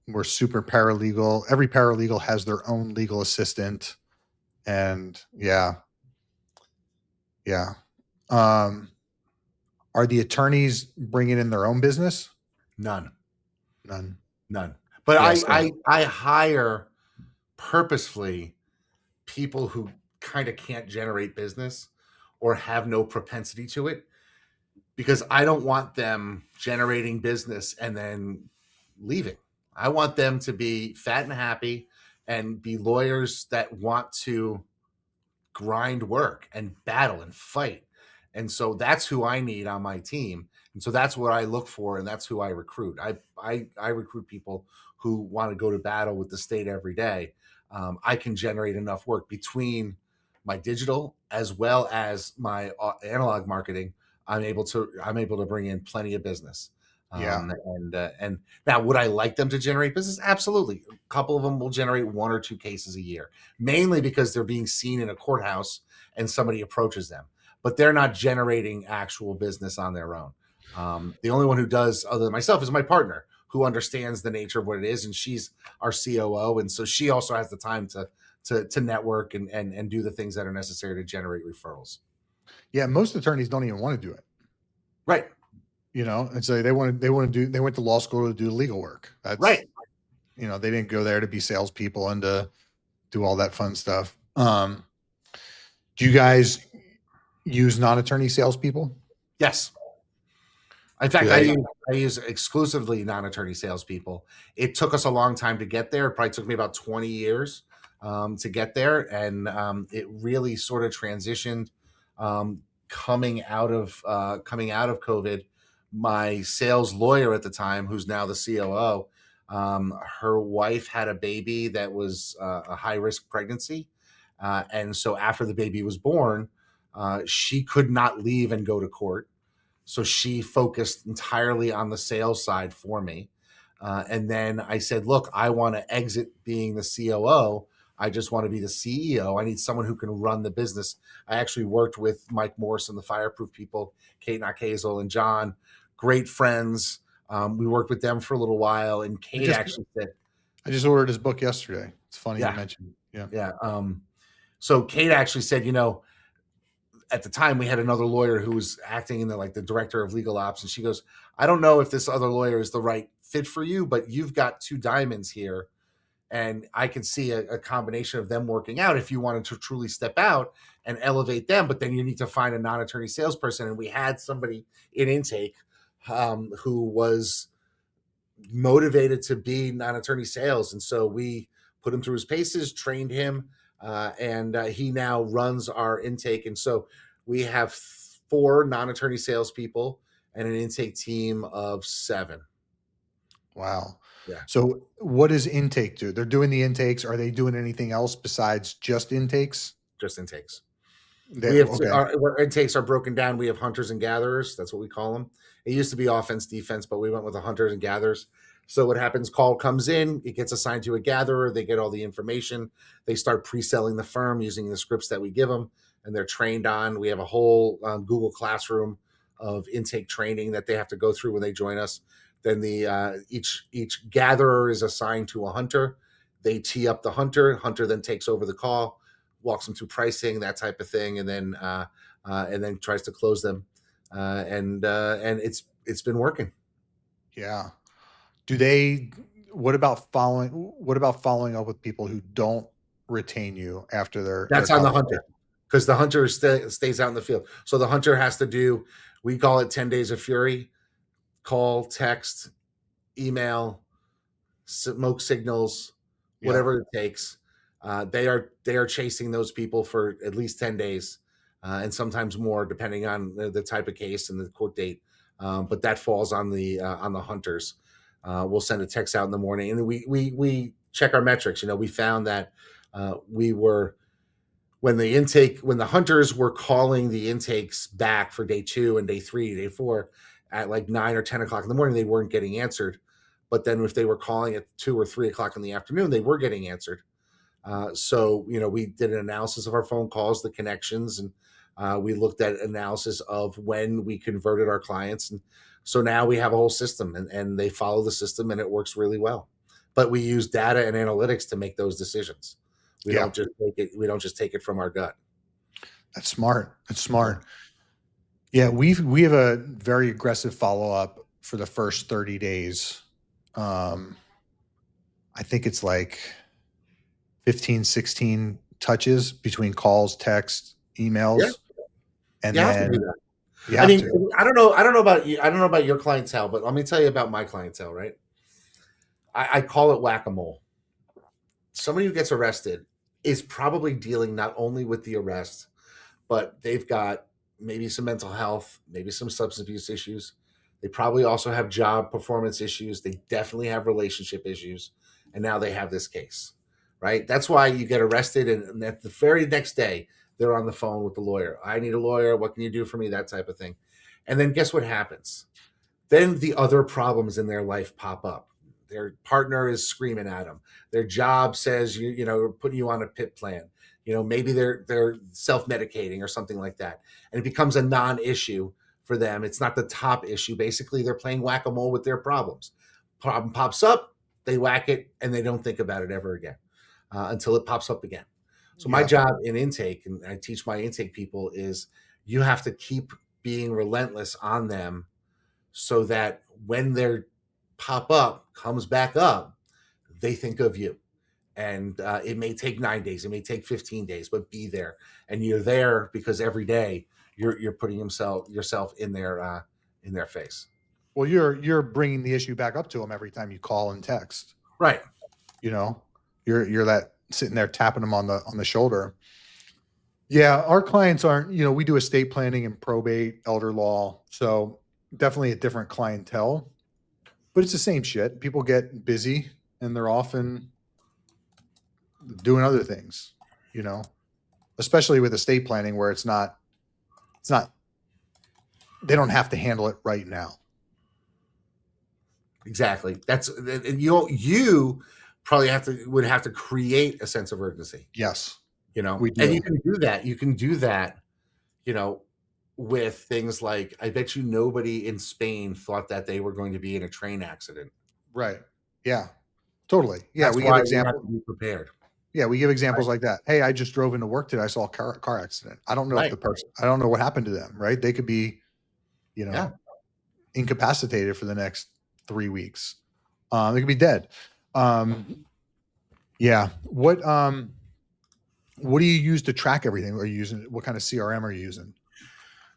we're super paralegal. Every paralegal has their own legal assistant. And yeah. Are the attorneys bringing in their own business? None. But Yeah, I hire purposefully people who kind of can't generate business or have no propensity to it, because I don't want them generating business and then leaving. I want them to be fat and happy and be lawyers that want to grind work and battle and fight. And so that's who I need on my team. And so that's what I look for, and that's who I recruit. I recruit people who want to go to battle with the state every day. I can generate enough work between my digital as well as my analog marketing. I'm able to bring in plenty of business. And now, would I like them to generate business? Absolutely. A couple of them will generate 1 or 2 cases a year, mainly because they're being seen in a courthouse and somebody approaches them, but they're not generating actual business on their own. The only one who does, other than myself, is my partner, who understands the nature of what it is, and she's our COO, and so she also has the time to network and do the things that are necessary to generate referrals. Yeah, most attorneys don't even want to do it. Right. And so they went to law school to do legal work. That's right. They didn't go there to be salespeople and to do all that fun stuff. Do you guys use non-attorney salespeople? Yes. In fact, I use exclusively non-attorney salespeople. It took us a long time to get there. It probably took me about 20 years to get there. And it really sort of transitioned coming out of COVID. My sales lawyer at the time, who's now the COO, her wife had a baby that was a high-risk pregnancy. And so after the baby was born, she could not leave and go to court. So she focused entirely on the sales side for me. And then I said, look, I want to exit being the COO. I just want to be the CEO. I need someone who can run the business. I actually worked with Mike Morse and the Fireproof people, Kate Nakazel and John, great friends. We worked with them for a little while. And Kate actually said, I just ordered his book yesterday. It's funny you mentioned. Yeah. So Kate actually said, at the time we had another lawyer who was acting in the director of legal ops. And she goes, I don't know if this other lawyer is the right fit for you, but you've got 2 diamonds here. And I can see a combination of them working out if you wanted to truly step out and elevate them. But then you need to find a non-attorney salesperson. And we had somebody in intake who was motivated to be non-attorney sales. And so we put him through his paces, trained him, and he now runs our intake. And so we have 4 non-attorney salespeople and an intake team of 7. Wow. Yeah. So what does intake do? They're doing the intakes. Are they doing anything else besides just intakes? Just intakes. Our intakes are broken down. We have hunters and gatherers. That's what we call them. It used to be offense, defense, but we went with the hunters and gatherers. So what happens, call comes in, it gets assigned to a gatherer. They get all the information. They start pre-selling the firm using the scripts that we give them, and they're trained on. We have a whole Google Classroom of intake training that they have to go through when they join us. Then each gatherer is assigned to a hunter. They tee up the hunter. Hunter then takes over the call, walks them through pricing, that type of thing. And then and then tries to close them. And it's been working. Yeah. What about following up with people who don't retain you after their That's on the coverage? hunter, because the hunter stays out in the field. So the hunter has to do, we call it 10 days of fury: call, text, email, smoke signals, whatever it takes. They are chasing those people for at least 10 days, and sometimes more, depending on the type of case and the court date. But that falls on the hunters. We'll send a text out in the morning, and we check our metrics. We found that we were, when the hunters were calling the intakes back for day 2 and day 3, day 4 at like 9 or 10 o'clock in the morning, they weren't getting answered. But then if they were calling at 2 or 3 o'clock in the afternoon, they were getting answered. So we did an analysis of our phone calls, the connections, and we looked at analysis of when we converted our clients. And so now we have a whole system, and they follow the system, and it works really well. But we use data and analytics to make those decisions. We don't just take it from our gut. That's smart. Yeah, we have a very aggressive follow-up for the first 30 days. I think it's like 15, 16 touches between calls, text, emails. And then have to do that. I don't know about you. I don't know about your clientele, but let me tell you about my clientele, right? I call it whack-a-mole. Somebody who gets arrested is probably dealing not only with the arrest, but they've got maybe some mental health, maybe some substance abuse issues. They probably also have job performance issues. They definitely have relationship issues. And now they have this case, right? That's why you get arrested, and at the very next day, they're on the phone with the lawyer. I need a lawyer. What can you do for me? That type of thing. And then guess what happens? Then the other problems in their life pop up. Their partner is screaming at them. Their job says, we're putting you on a PIP plan. Maybe they're self-medicating or something like that. And it becomes a non-issue for them. It's not the top issue. Basically, they're playing whack-a-mole with their problems. Problem pops up, they whack it, and they don't think about it ever again until it pops up again. So my job in intake, and I teach my intake people, is you have to keep being relentless on them so that when their comes back up, they think of you. And it may take 9 days, it may take 15 days, but be there. And you're there because every day you're putting yourself in their face. Well, you're bringing the issue back up to them every time you call and text. Right. You're that sitting there tapping them on the shoulder. Yeah, our clients aren't. We do estate planning and probate, elder law, so definitely a different clientele. But it's the same shit. People get busy and they're often doing other things, especially with estate planning where it's not, they don't have to handle it right now. Exactly. That's, you probably would have to create a sense of urgency. Yes. We do. And you can do that, with things like, I bet you nobody in Spain thought that they were going to be in a train accident. Right. Yeah, totally. Yeah. That's we why give examples. You have to be prepared. Yeah. We give examples like that. Hey, I just drove into work today. I saw a car accident. I don't know if I don't know what happened to them. Right. They could be, incapacitated for the next 3 weeks. They could be dead. Yeah. What do you use to track everything? Are you using, what kind of CRM are you using?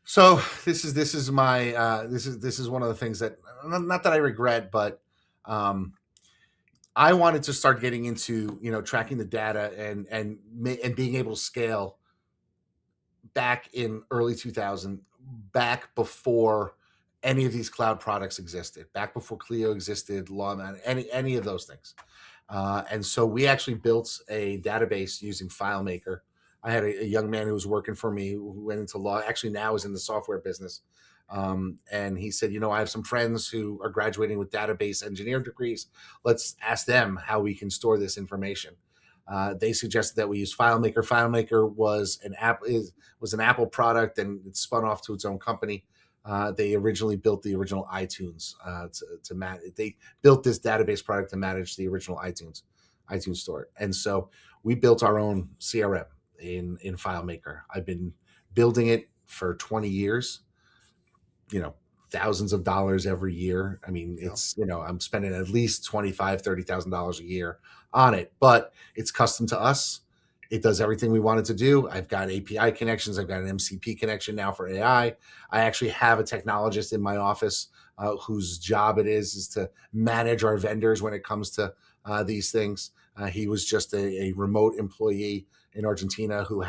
So this is my this is one of the things that, not that I regret, but I wanted to start getting into tracking the data and being able to scale back in early 2000, back before any of these cloud products existed, back before Clio existed, Lawman, any of those things. And so we actually built a database using FileMaker. I had a young man who was working for me who went into law, actually now is in the software business. And he said, I have some friends who are graduating with database engineer degrees. Let's ask them how we can store this information. They suggested that we use FileMaker. FileMaker was an Apple product, and it spun off to its own company. They originally built the original iTunes to manage. They built this database product to manage the original iTunes store. And so we built our own CRM in FileMaker. I've been building it for 20 years, thousands of dollars every year. I mean, it's, I'm spending at least $25,000, $30,000 a year on it, but it's custom to us. It does everything we want it to do. I've got API connections. I've got an MCP connection now for AI. I actually have a technologist in my office whose job it is to manage our vendors when it comes to these things. He was just a remote employee in Argentina who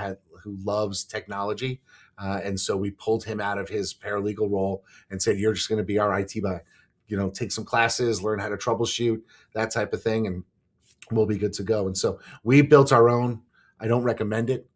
loves technology. And so we pulled him out of his paralegal role and said, you're just going to be our IT guy, take some classes, learn how to troubleshoot, that type of thing, and we'll be good to go. And so we built our own. I don't recommend it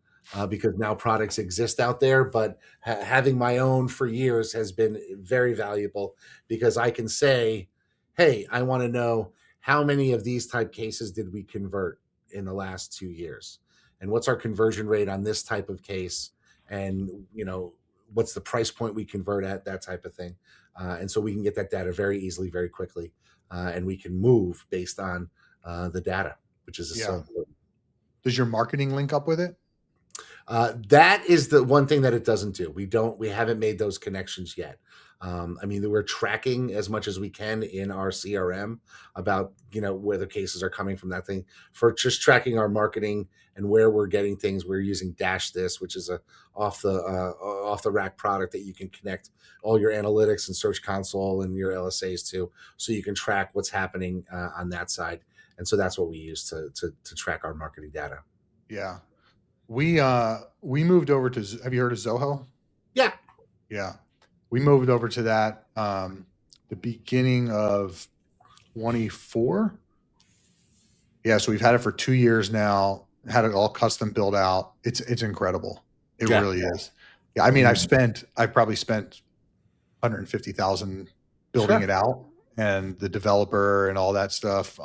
because now products exist out there, but having my own for years has been very valuable because I can say, hey, I want to know how many of these type cases did we convert in the last 2 years? And what's our conversion rate on this type of case? And, what's the price point we convert at, that type of thing. And so we can get that data very easily, very quickly. And we can move based on the data, which is so important. Does your marketing link up with it? That is the one thing that it doesn't do. We haven't made those connections yet. We're tracking as much as we can in our CRM about, where the cases are coming from, that thing, for just tracking our marketing and where we're getting things. We're using Dash This, which is a off the rack product that you can connect all your analytics and Search Console and your LSAs to, so you can track what's happening on that side. And so that's what we use to track our marketing data. Yeah. We moved over to, have you heard of Zoho? Yeah. Yeah. We moved over to that the beginning of 24. Yeah, so we've had it for 2 years now, had it all custom built out. It's incredible. It really is. Yeah, I've probably spent $150,000 building it out and the developer and all that stuff.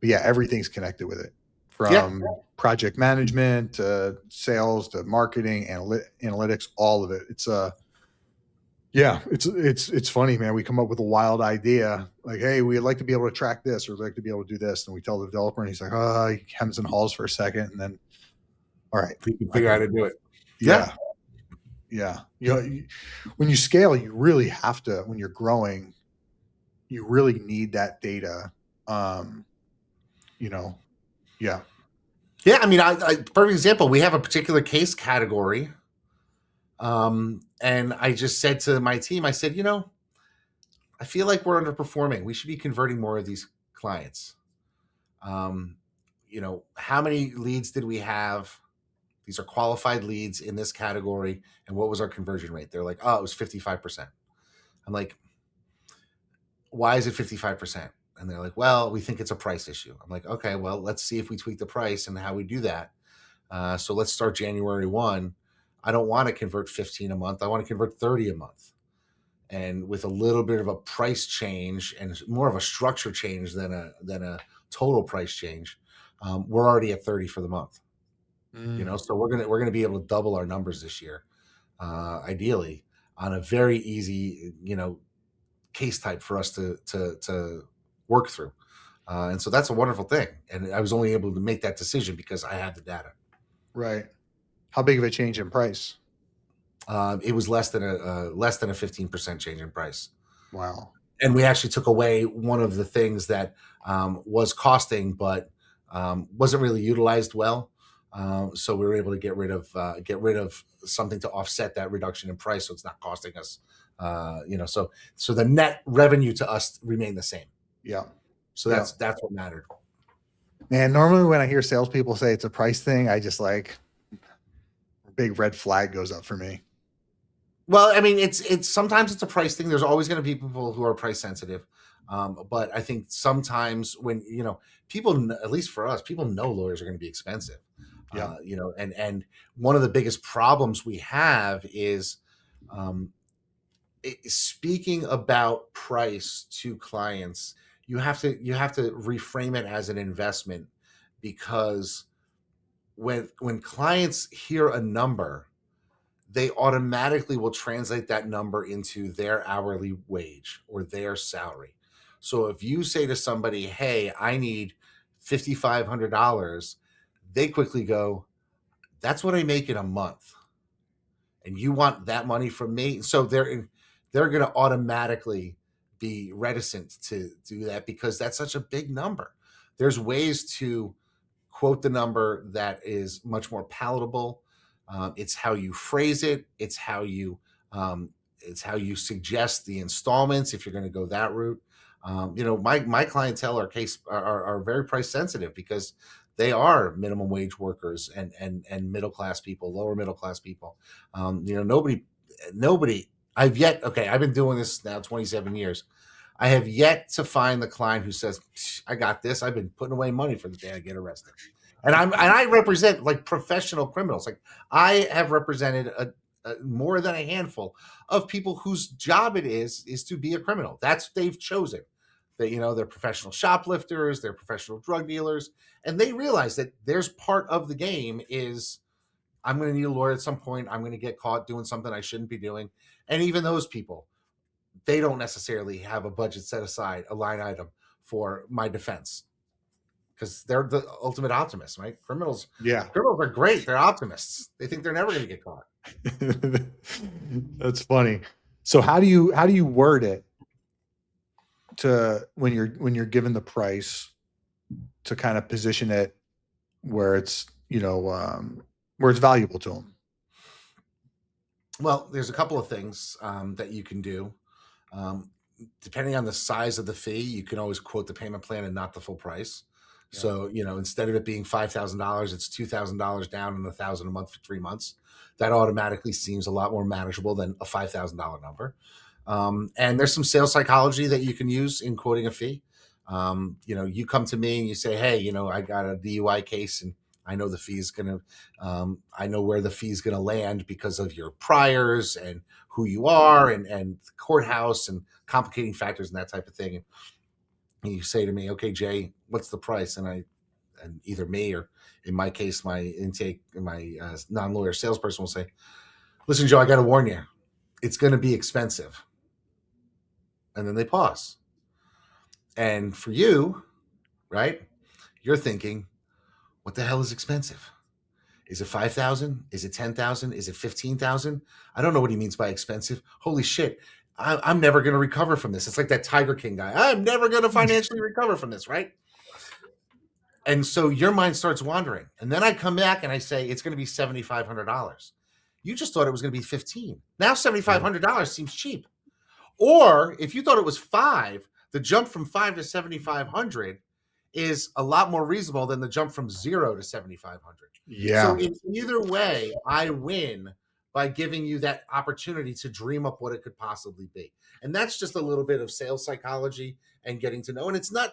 But yeah, everything's connected with it, from project management to sales to marketing, analytics, all of it. It's funny, man. We come up with a wild idea like, hey, we'd like to be able to track this, or we'd like to be able to do this. And we tell the developer and he's like, he hems and haws for a second. And then, all right, we can figure out how to do it. Yeah. When you scale, you really have to, when you're growing, you really need that data. Yeah. Perfect example. We have a particular case category. And I just said to my team, I said, I feel like we're underperforming. We should be converting more of these clients. How many leads did we have? These are qualified leads in this category. And what was our conversion rate? They're like, it was 55%. I'm like, why is it 55%? And they're like, well, we think it's a price issue. I'm like, okay, well, let's see if we tweak the price and how we do that. So let's start January 1. I don't want to convert 15 a month. I want to convert 30 a month. And with a little bit of a price change and more of a structure change than a total price change, we're already at 30 for the month. So we're gonna be able to double our numbers this year, ideally, on a very easy, case type for us to work through. And so that's a wonderful thing. And I was only able to make that decision because I had the data. Right. How big of a change in price? It was less than a 15% change in price. Wow. And we actually took away one of the things that was costing, but wasn't really utilized well. So we were able to get rid of something to offset that reduction in price, so it's not costing us. So the net revenue to us remained the same. Yeah. So that's what mattered. Man, normally when I hear salespeople say it's a price thing, I just a big red flag goes up for me. Well, it's sometimes it's a price thing. There's always going to be people who are price sensitive. But I think sometimes when, people, at least for us, people know lawyers are going to be expensive. Yeah. And one of the biggest problems we have is speaking about price to clients. You have to reframe it as an investment, because when clients hear a number, they automatically will translate that number into their hourly wage or their salary. So if you say to somebody, hey, I need $5,500, they quickly go, that's what I make in a month. and you want that money from me. So they're going to automatically be reticent to do that because that's such a big number. There's ways to quote the number that is much more palatable. It's how you phrase it. It's how you suggest the installments if you're going to go that route. My clientele are very price sensitive because they are minimum wage workers and middle class people, lower middle class people. Nobody. I've been doing this now 27 years. I have yet to find the client who says, I got this. I've been putting away money for the day I get arrested. And I represent like professional criminals. Like I have represented more than a handful of people whose job it is to be a criminal. That's they've chosen. They're professional shoplifters, they're professional drug dealers, and they realize that there's part of the game is I'm going to need a lawyer at some point. I'm going to get caught doing something I shouldn't be doing. And even those people, they don't necessarily have a budget set aside, a line item for my defense because they're the ultimate optimists, right? Criminals are great. They're optimists. They think they're never going to get caught. That's funny. So how do you word it to when you're given the price to kind of position it where it's, where it's valuable to them? Well, there's a couple of things that you can do. Depending on the size of the fee, you can always quote the payment plan and not the full price. Yeah. So, instead of it being $5,000, it's $2,000 down and $1,000 a month for 3 months. That automatically seems a lot more manageable than a $5,000 number. And there's some sales psychology that you can use in quoting a fee. You come to me and you say, hey, I got a DUI case and I know the fee is I know where the fee is going to land because of your priors and who you are and the courthouse and complicating factors and that type of thing. And you say to me, okay, Jay, what's the price? And either me or in my case, my non-lawyer salesperson will say, listen, Joe, I got to warn you, it's going to be expensive. And then they pause. And for you, right, you're thinking, what the hell is expensive? Is it 5,000? Is it 10,000? Is it 15,000? I don't know what he means by expensive. Holy shit. I'm never going to recover from this. It's like that Tiger King guy. I'm never going to financially recover from this, right? And so your mind starts wandering. And then I come back and I say, it's going to be $7,500. You just thought it was going to be $15,000. Now $7,500 seems cheap. Or if you thought it was $5,000, the jump from $5,000 to $7,500 is a lot more reasonable than the jump from $0 to $7,500. Yeah. So in either way, I win by giving you that opportunity to dream up what it could possibly be. And that's just a little bit of sales psychology and getting to know. And it's not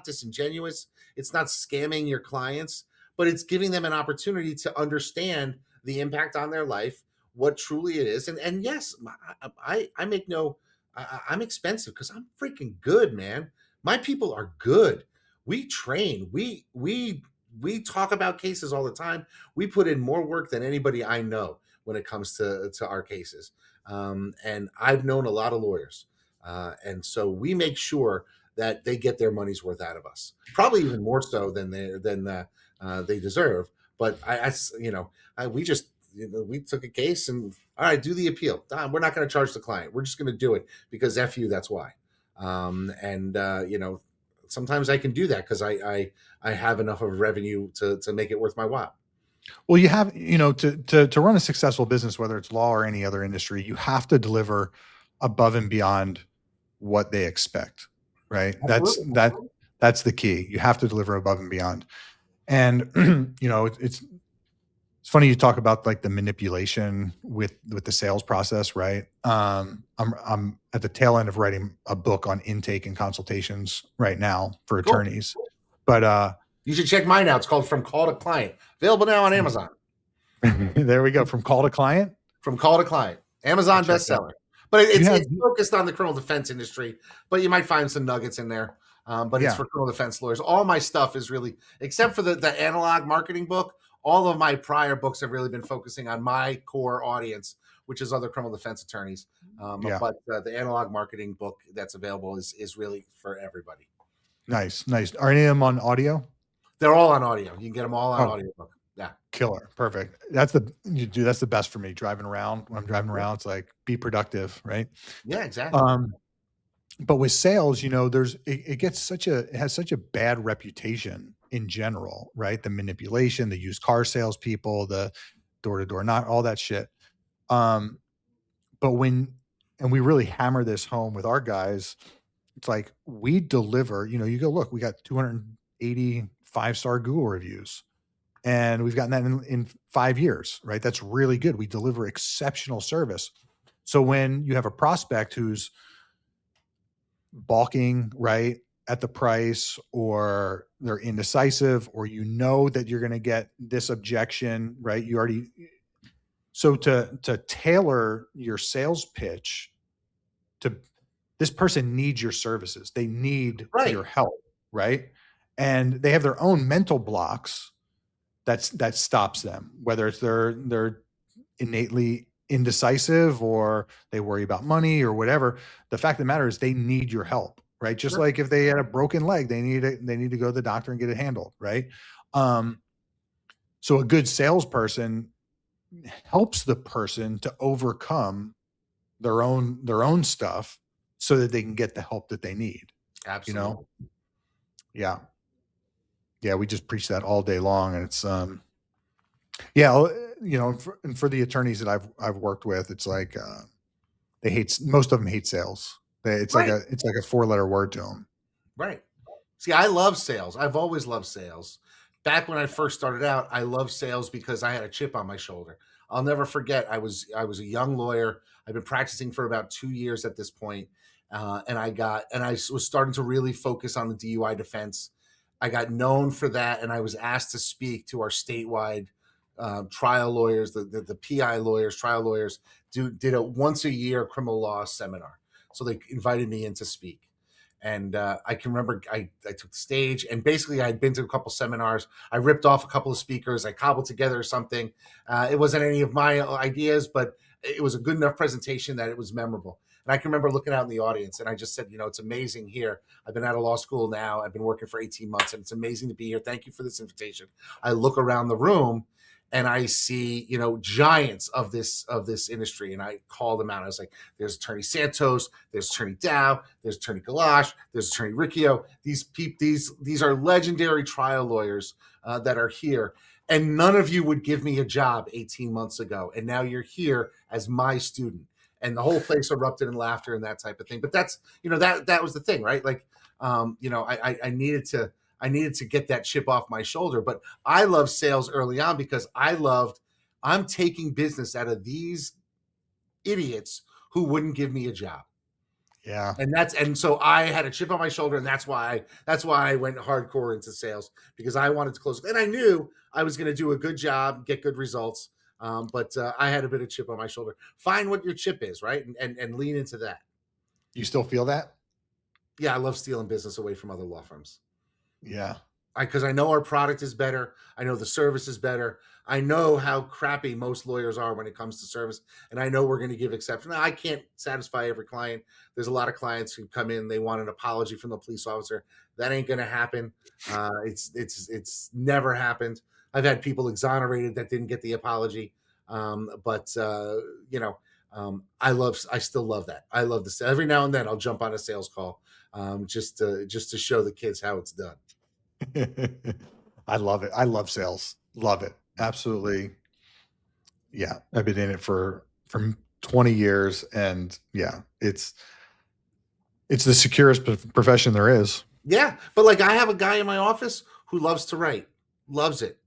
disingenuous. It's not scamming your clients, but it's giving them an opportunity to understand the impact on their life, what truly it is. And yes, I'm expensive because I'm freaking good, man. My people are good. We train. We talk about cases all the time. We put in more work than anybody I know when it comes to our cases. And I've known a lot of lawyers. And so we make sure that they get their money's worth out of us, probably even more so than they deserve. But we took a case and all right, do the appeal. We're not going to charge the client. We're just going to do it because F you, that's why. Sometimes I can do that because I have enough of revenue to make it worth my while. Well, you have, to run a successful business, whether it's law or any other industry, you have to deliver above and beyond what they expect, right? Absolutely. That's the key. You have to deliver above and beyond. And, it's funny you talk about like the manipulation with the sales process, right? I'm at the tail end of writing a book on intake and consultations right now for attorneys. Cool. But you should check mine out. It's called From Call to Client. Available now on Amazon. There we go. From Call to Client? From Call to Client. Amazon bestseller. But it's focused on the criminal defense industry, but you might find some nuggets in there. But it's for criminal defense lawyers. All my stuff is really, except for the analog marketing book, all of my prior books have really been focusing on my core audience, which is other criminal defense attorneys. But the analog marketing book that's available is really for everybody. Nice. Are any of them on audio? They're all on audio. You can get them all on audiobook. Yeah. Killer. Perfect. That's the best for me driving around. When I'm driving around, it's like, be productive. Right. Yeah, exactly. But with sales, it has such a bad reputation in general, right? The manipulation, the used car salespeople, the door to door, not all that shit. Um, but and we really hammer this home with our guys, it's like we deliver, you go, look, we got 280 5-star Google reviews and we've gotten that in 5 years, right? That's really good. We deliver exceptional service. So when you have a prospect who's balking, right, at the price, or they're indecisive, or that you're going to get this objection, right? So to tailor your sales pitch to this person needs your services. They need your help, right? And they have their own mental blocks that stops them, whether it's they're innately indecisive or they worry about money or whatever. The fact of the matter is they need your help, right? Just like if they had a broken leg, they need to go to the doctor and get it handled, right? So a good salesperson helps the person to overcome their own stuff so that they can get the help that they need. Absolutely. Yeah. We just preach that all day long. And it's, and for the attorneys that I've worked with, it's like, most of them hate sales. It's like a 4-letter word to them. Right. See, I love sales. I've always loved sales. Back when I first started out, I loved sales because I had a chip on my shoulder. I'll never forget. I was a young lawyer. I've been practicing for about 2 years at this point. And I was starting to really focus on the DUI defense. I got known for that. And I was asked to speak to our statewide trial lawyers, the PI lawyers, trial lawyers, did a once a year criminal law seminar. So they invited me in to speak. And I can remember I took the stage, and basically I had been to a couple seminars. I ripped off a couple of speakers. I cobbled together something. It wasn't any of my ideas, but it was a good enough presentation that it was memorable. And I can remember looking out in the audience, and I just said, it's amazing here. I've been out of law school now. I've been working for 18 months, and it's amazing to be here. Thank you for this invitation. I look around the room, and I see, giants of this industry. And I called them out. I was like, there's Attorney Santos, there's Attorney Dow, there's Attorney Galash, there's Attorney Riccio. These are legendary trial lawyers that are here. And none of you would give me a job 18 months ago. And now you're here as my student. And the whole place erupted in laughter and that type of thing. But that's, that was the thing, right? Like, I needed to get that chip off my shoulder. But I love sales early on because I'm taking business out of these idiots who wouldn't give me a job. Yeah. And so I had a chip on my shoulder, and that's why I went hardcore into sales, because I wanted to close. And I knew I was going to do a good job, get good results. But I had a bit of chip on my shoulder. Find what your chip is, right? And lean into that. You still feel that? Yeah. I love stealing business away from other law firms. Yeah. Because I know our product is better. I know the service is better. I know how crappy most lawyers are when it comes to service. And I know we're going to give exceptions. Now, I can't satisfy every client. There's a lot of clients who come in, they want an apology from the police officer. That ain't going to happen. It's never happened. I've had people exonerated that didn't get the apology. I still love that. I love this. Every now and then I'll jump on a sales call just to show the kids how it's done. I love it. I love sales. Love it. Absolutely. Yeah. I've been in it for 20 years, and yeah, it's the securest profession there is. Yeah. But like, I have a guy in my office who loves to write, loves it.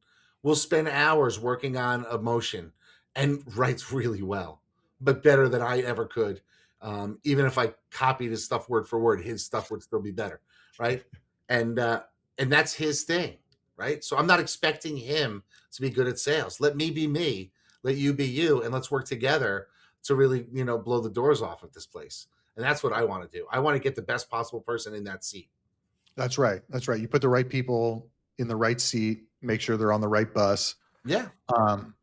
We'll spend hours working on a motion and writes really well, but better than I ever could. Even if I copied his stuff word for word, his stuff would still be better. Right. And that's his thing. Right. So I'm not expecting him to be good at sales. Let me be me, let you be you, and let's work together to really, blow the doors off of this place. And that's what I want to do. I want to get the best possible person in that seat. That's right. That's right. You put the right people in the right seat, make sure they're on the right bus. Yeah. You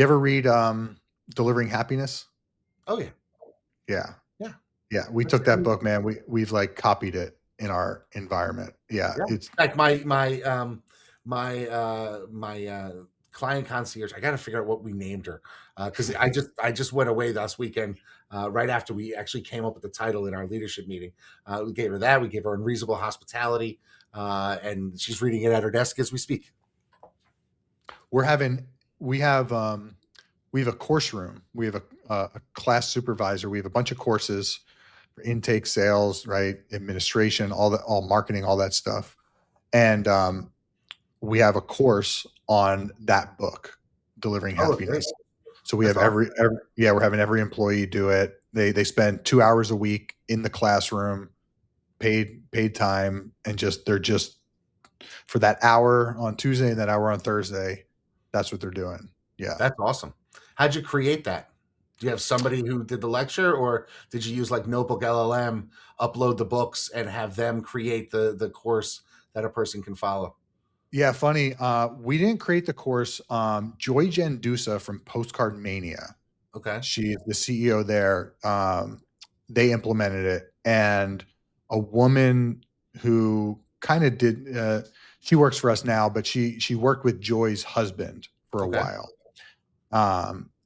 ever read Delivering Happiness? Oh yeah. Yeah. Yeah. Yeah. We took that book, man. We've like copied it in our environment. Yeah. It's like my client concierge. I got to figure out what we named her because I just went away last weekend right after we actually came up with the title in our leadership meeting. We gave her that. We gave her unreasonable hospitality, and she's reading it at her desk as we speak. We have a course room. We have a class supervisor. We have a bunch of courses for intake, sales, right, administration, all marketing, all that stuff, and we have a course on that book, Delivering Happiness. So we have we're having every employee do it. They spend 2 hours a week in the classroom, paid time, and they're just for that hour on Tuesday and that hour on Thursday. That's what they're doing. Yeah. That's awesome. How'd you create that? Do you have somebody who did the lecture, or did you use like Notebook LLM, upload the books and have them create the course that a person can follow? Yeah, funny. We didn't create the course. Joy Gendusa from Postcard Mania. Okay. She's the CEO there. They implemented it, and a woman who kind of did. She works for us now, but she worked with Joy's husband for a while.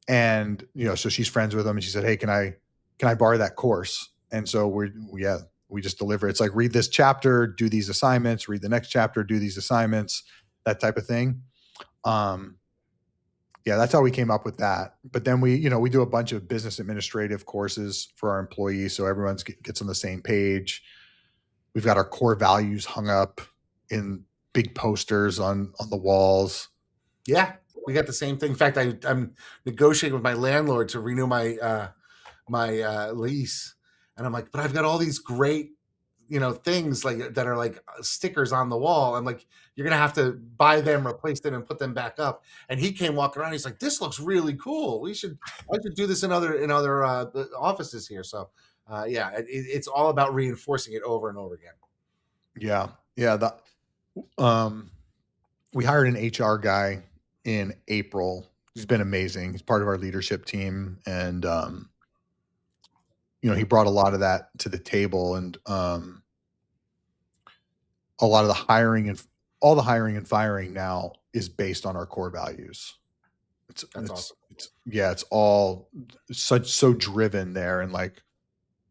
And so she's friends with him, and she said, "Hey, can I borrow that course?" And so we just deliver. It's like, read this chapter, do these assignments, read the next chapter, do these assignments, that type of thing. That's how we came up with that. But then we do a bunch of business administrative courses for our employees, so everyone gets on the same page. We've got our core values hung up in big posters on the walls. Yeah, we got the same thing. In fact, I'm negotiating with my landlord to renew my lease, and I'm like, but I've got all these great things like that are like stickers on the wall. I'm like, you're gonna have to buy them, replace them, and put them back up. And he came walking around. He's like, this looks really cool. I should do this in other offices here. So it's all about reinforcing it over and over again. Yeah. We hired an HR guy in April. He's been amazing. He's part of our leadership team, and he brought a lot of that to the table, and a lot of the hiring and firing now is based on our core values. That's awesome. It's all so driven there. And like,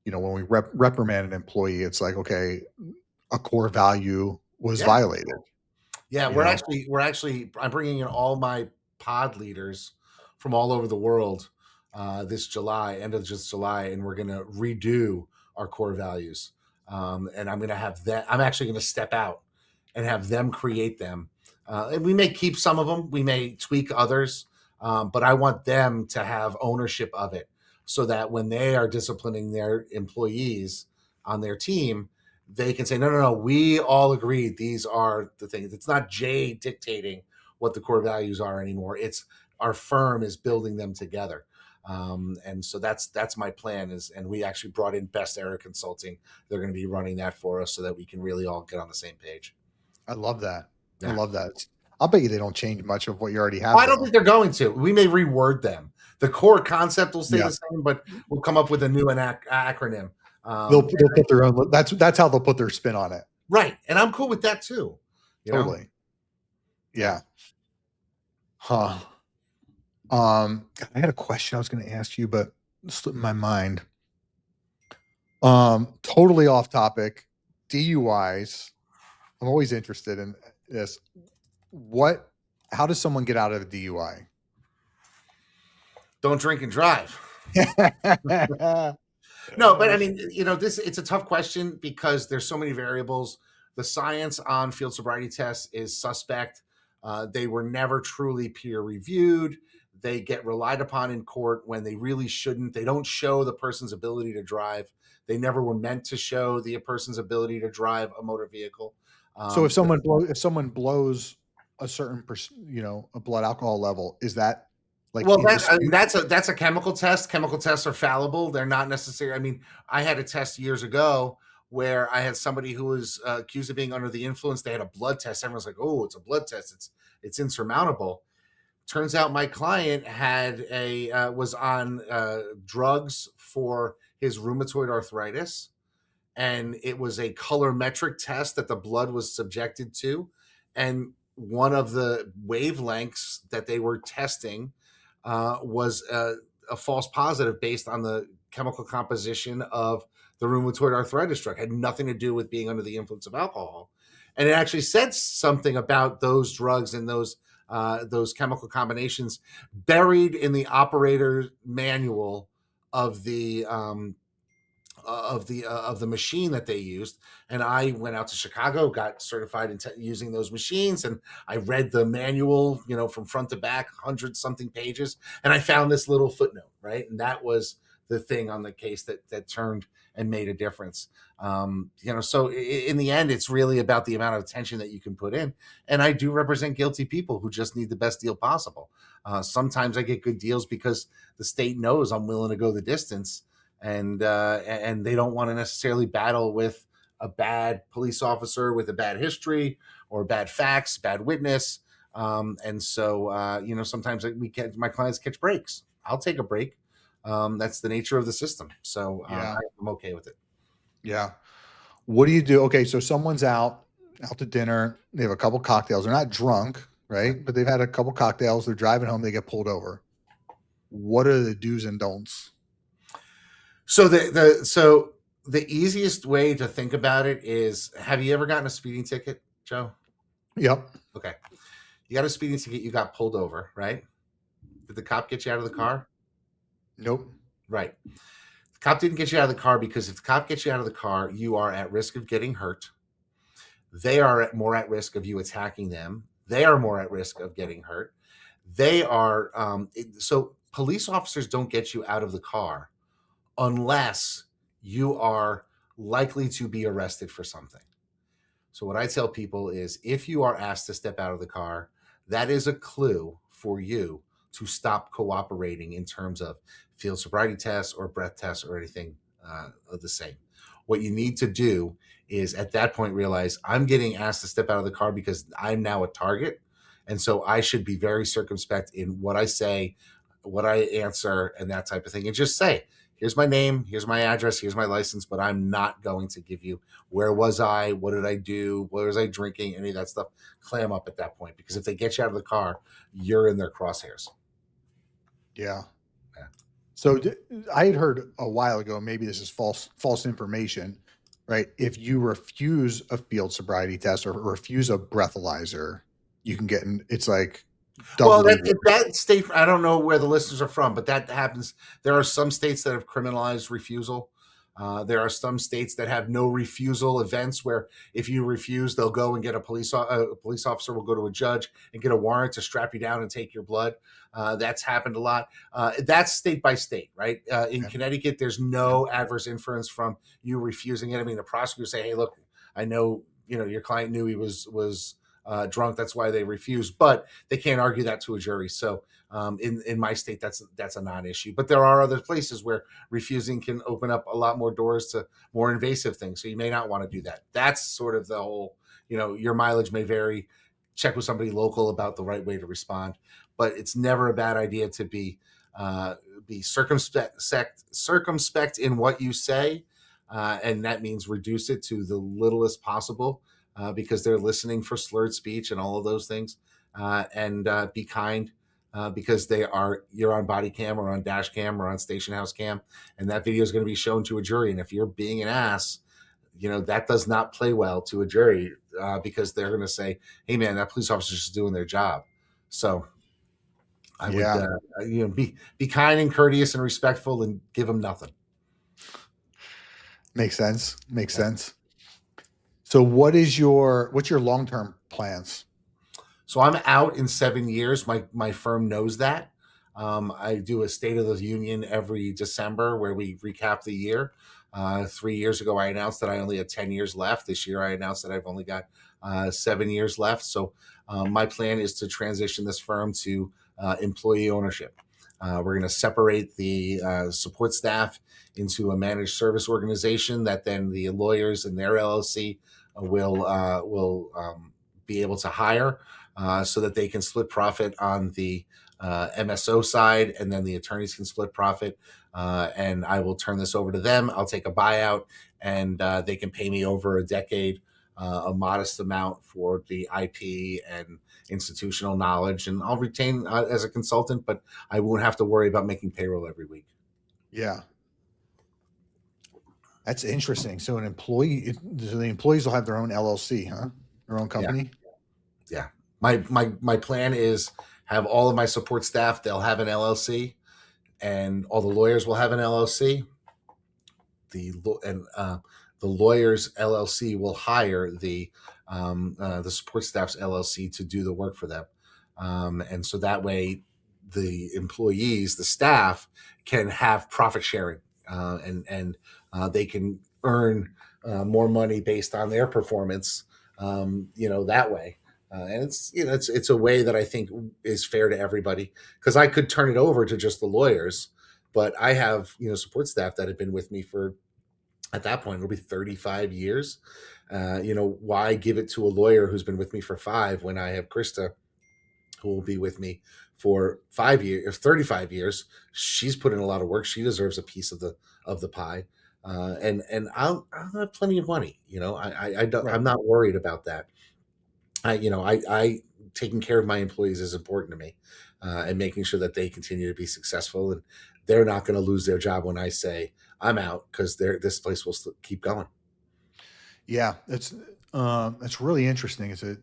when we reprimand an employee, it's like, okay, a core value was violated. Yeah. I'm bringing in all my pod leaders from all over the world this July, end of just July, and we're going to redo our core values. And I'm going to have that. I'm actually going to step out and have them create them. And we may keep some of them. We may tweak others. But I want them to have ownership of it, so that when they are disciplining their employees on their team, they can say, no, we all agreed these are the things. It's not Jay dictating what the core values are anymore. It's our firm is building them together. And so that's my plan and we actually brought in Best Era Consulting. They're going to be running that for us so that we can really all get on the same page. I love that. Yeah. I love that. I'll bet you they don't change much of what you already have. I don't think they're going to. We may reword them. The core concept will stay the same, but we'll come up with a new acronym. They'll put their own. That's how they'll put their spin on it. Right, and I'm cool with that too. Totally. Yeah. Huh. I had a question I was going to ask you, but it slipped my mind. Totally off topic. DUIs. I'm always interested in this. How does someone get out of a DUI? Don't drink and drive. No, but I mean, it's a tough question because there's so many variables. The science on field sobriety tests is suspect. They were never truly peer reviewed. They get relied upon in court when they really shouldn't. They don't show the person's ability to drive. They never were meant to show the person's ability to drive a motor vehicle. So if someone blows a certain a blood alcohol level, is that like? Well, that's a chemical test. Chemical tests are fallible. They're not necessary. I mean, I had a test years ago where I had somebody who was accused of being under the influence. They had a blood test. Everyone's like, "Oh, it's a blood test. It's insurmountable." Turns out my client was on drugs for his rheumatoid arthritis, and it was a colorimetric test that the blood was subjected to. And one of the wavelengths that they were testing was a false positive based on the chemical composition of the rheumatoid arthritis drug. It had nothing to do with being under the influence of alcohol. And it actually said something about those drugs and those chemical combinations buried in the operator manual of the machine that they used. And I went out to Chicago, got certified in using those machines, and I read the manual, from front to back, 100-something pages, and I found this little footnote, right? And that was the thing on the case that turned and made a difference. So in the end, it's really about the amount of attention that you can put in. And I do represent guilty people who just need the best deal possible. Sometimes I get good deals because the state knows I'm willing to go the distance, and they don't want to necessarily battle with a bad police officer with a bad history or bad facts, bad witness. Sometimes my clients catch breaks. I'll take a break. That's the nature of the system. So I'm okay with it. Yeah. What do you do? Okay. So someone's out to dinner. They have a couple cocktails. They're not drunk, right? But they've had a couple cocktails. They're driving home. They get pulled over. What are the do's and don'ts? So the easiest way to think about it is, have you ever gotten a speeding ticket, Joe? Yep. Okay. You got a speeding ticket. You got pulled over, right? Did the cop get you out of the car? Nope. Right. The cop didn't get you out of the car because if the cop gets you out of the car, you are at risk of getting hurt. They are more at risk of you attacking them. They are more at risk of getting hurt. They are so police officers don't get you out of the car unless you are likely to be arrested for something. So what I tell people is, if you are asked to step out of the car, that is a clue for you to stop cooperating in terms of field sobriety tests or breath tests or anything of the same. What you need to do is at that point realize, I'm getting asked to step out of the car because I'm now a target. And so I should be very circumspect in what I say, what I answer, and that type of thing. And just say, here's my name, here's my address, here's my license, but I'm not going to give you where was I, what did I do, what was I drinking, any of that stuff. Clam up at that point, because if they get you out of the car, you're in their crosshairs. Yeah. So I had heard a while ago, maybe this is false information, right? If you refuse a field sobriety test or refuse a breathalyzer, you can get in. It's like, well, that state, I don't know where the listeners are from, but that happens. There are some states that have criminalized refusal. There are some states that have no refusal events where if you refuse, they'll go and get a police officer will go to a judge and get a warrant to strap you down and take your blood. That's happened a lot. That's state by state, right? In Connecticut, there's no adverse inference from you refusing it. I mean, the prosecutor say, hey, look, I know, your client knew he was drunk. That's why they refused, but they can't argue that to a jury. So in my state, that's a non-issue. But there are other places where refusing can open up a lot more doors to more invasive things. So you may not want to do that. That's sort of the whole, your mileage may vary. Check with somebody local about the right way to respond. But it's never a bad idea to be circumspect in what you say, and that means reduce it to the littlest possible. Because they're listening for slurred speech and all of those things, and be kind because you're on body cam or on dash cam or on station house cam, and that video is going to be shown to a jury. And if you're being an ass, that does not play well to a jury because they're going to say, hey man, that police officer's just doing their job. So I would be kind and courteous and respectful and give them nothing. Makes sense. So what's your long-term plans? So I'm out in 7 years. My firm knows that. I do a State of the Union every December where we recap the year. 3 years ago, I announced that I only had 10 years left. This year, I announced that I've only got 7 years left. So my plan is to transition this firm to employee ownership. We're going to separate the support staff into a managed service organization that then the lawyers and their LLC will be able to hire so that they can split profit on the MSO side, and then the attorneys can split profit. And I will turn this over to them. I'll take a buyout, and they can pay me over a decade a modest amount for the IP and institutional knowledge, and I'll retain as a consultant, but I won't have to worry about making payroll every week. Yeah. That's interesting. So the employees will have their own LLC, huh? Their own company? Yeah. My plan is have all of my support staff, they'll have an LLC, and all the lawyers will have an LLC. The lawyer's LLC will hire the support staff's LLC to do the work for them. And so that way the employees, the staff, can have profit sharing, and they can earn more money based on their performance, that way. And it's a way that I think is fair to everybody, because I could turn it over to just the lawyers, but I have, support staff that have been with me for, at that point, it'll be 35 years. Why give it to a lawyer who's been with me for 5 when I have Krista, who will be with me for 5 years, 35 years. She's put in a lot of work. She deserves a piece of the pie. And I'll have plenty of money. I don't, I'm not worried about that. I taking care of my employees is important to me, and making sure that they continue to be successful, and they're not going to lose their job when I say I'm out, because this place will still keep going. Yeah, it's really interesting. It's an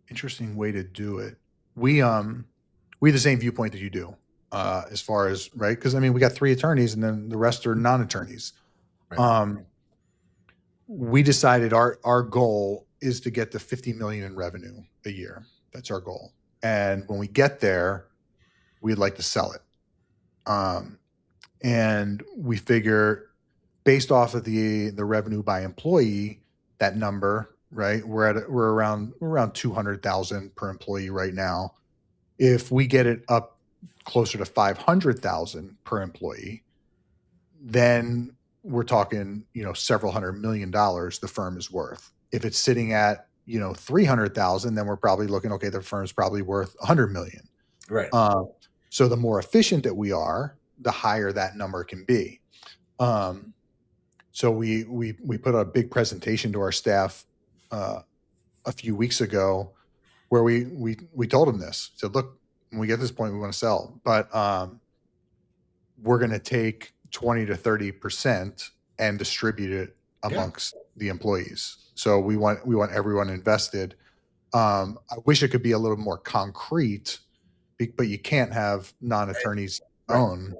interesting way to do it. We have the same viewpoint that you do, as far as, right? Because we got 3 attorneys, and then the rest are non-attorneys. Right. We decided our goal is to get to 50 million in revenue a year. That's our goal. And when we get there, we'd like to sell it. And we figure, based off of the revenue by employee, that number, right? We're around 200,000 per employee right now. If we get it up closer to 500,000 per employee, then we're talking, several $100 million the firm is worth. If it's sitting at, 300,000, then we're probably looking, okay, the firm's probably worth 100 million. Right. So the more efficient that we are, the higher that number can be. So we put a big presentation to our staff a few weeks ago, where we told them this. Said, look, when we get to this point, we want to sell, but we're going to take 20 to 30% and distribute it amongst the employees. So we want everyone invested. I wish it could be a little more concrete, but you can't have non-attorneys own,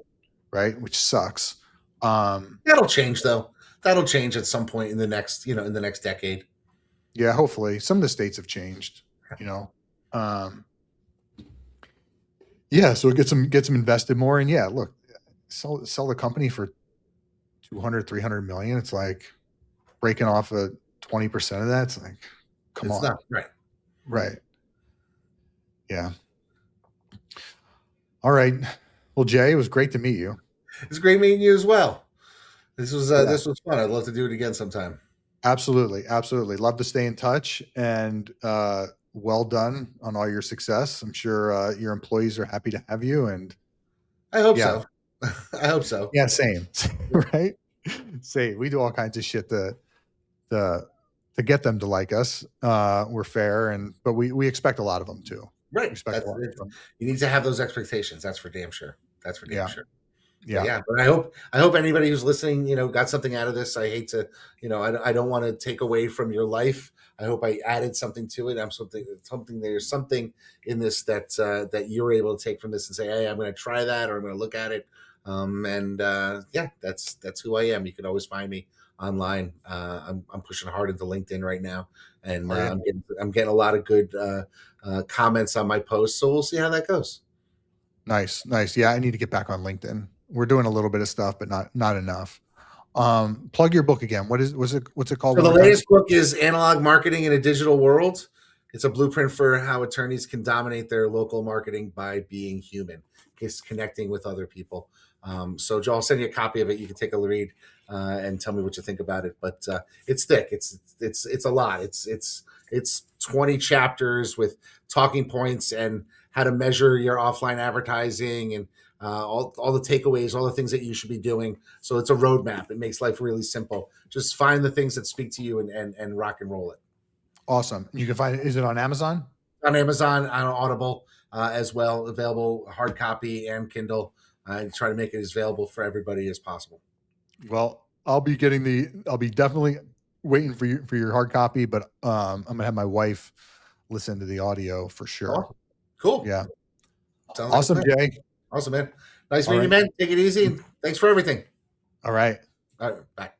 right? Which sucks. That'll change, though. That'll change at some point in the next decade. Yeah, hopefully. Some of the states have changed, Yeah, so it gets them invested more. And look, sell the company for 200, 300 million. It's like breaking off 20% of that. It's like, come on. Not, right. Right. Yeah. All right. Well, Jay, it was great to meet you. It's great meeting you as well. This was fun. I'd love to do it again sometime. Absolutely. Absolutely. Love to stay in touch, and well done on all your success. I'm sure your employees are happy to have you, and I hope so. I hope so. Yeah, same. Right? Same. We do all kinds of shit to get them to like us. We're fair, but we expect a lot of them too. Right. You need to have those expectations. That's for damn sure. Sure. Yeah. But I hope anybody who's listening, got something out of this. I hate to, I don't want to take away from your life. I hope I added something to it. There's something in this that you're able to take from this and say, hey, I'm going to try that, or I'm going to look at it. That's who I am. You can always find me online. I'm pushing hard into LinkedIn right now, and I'm getting a lot of good comments on my posts. So we'll see how that goes. Nice. Yeah, I need to get back on LinkedIn. We're doing a little bit of stuff, but not enough. Plug your book again. What's it called? So the latest book is Analog Marketing in a Digital World. It's a blueprint for how attorneys can dominate their local marketing by being human, just connecting with other people. So Joe, I'll send you a copy of it. You can take a read and tell me what you think about it. But it's thick. It's a lot. It's 20 chapters with talking points and how to measure your offline advertising, and all the takeaways, all the things that you should be doing. So it's a roadmap. It makes life really simple. Just find the things that speak to you and rock and roll it. Awesome. You can find it. Is it on Amazon? On Amazon, on Audible as well, available hard copy and Kindle. I try to make it as available for everybody as possible. Well, I'll be definitely waiting for your hard copy, but I'm gonna have my wife listen to the audio for sure. Oh, cool. Yeah. Sounds awesome, like Jay. Awesome, man. Nice meeting you, man. Take it easy. And thanks for everything. All right. All right. Bye.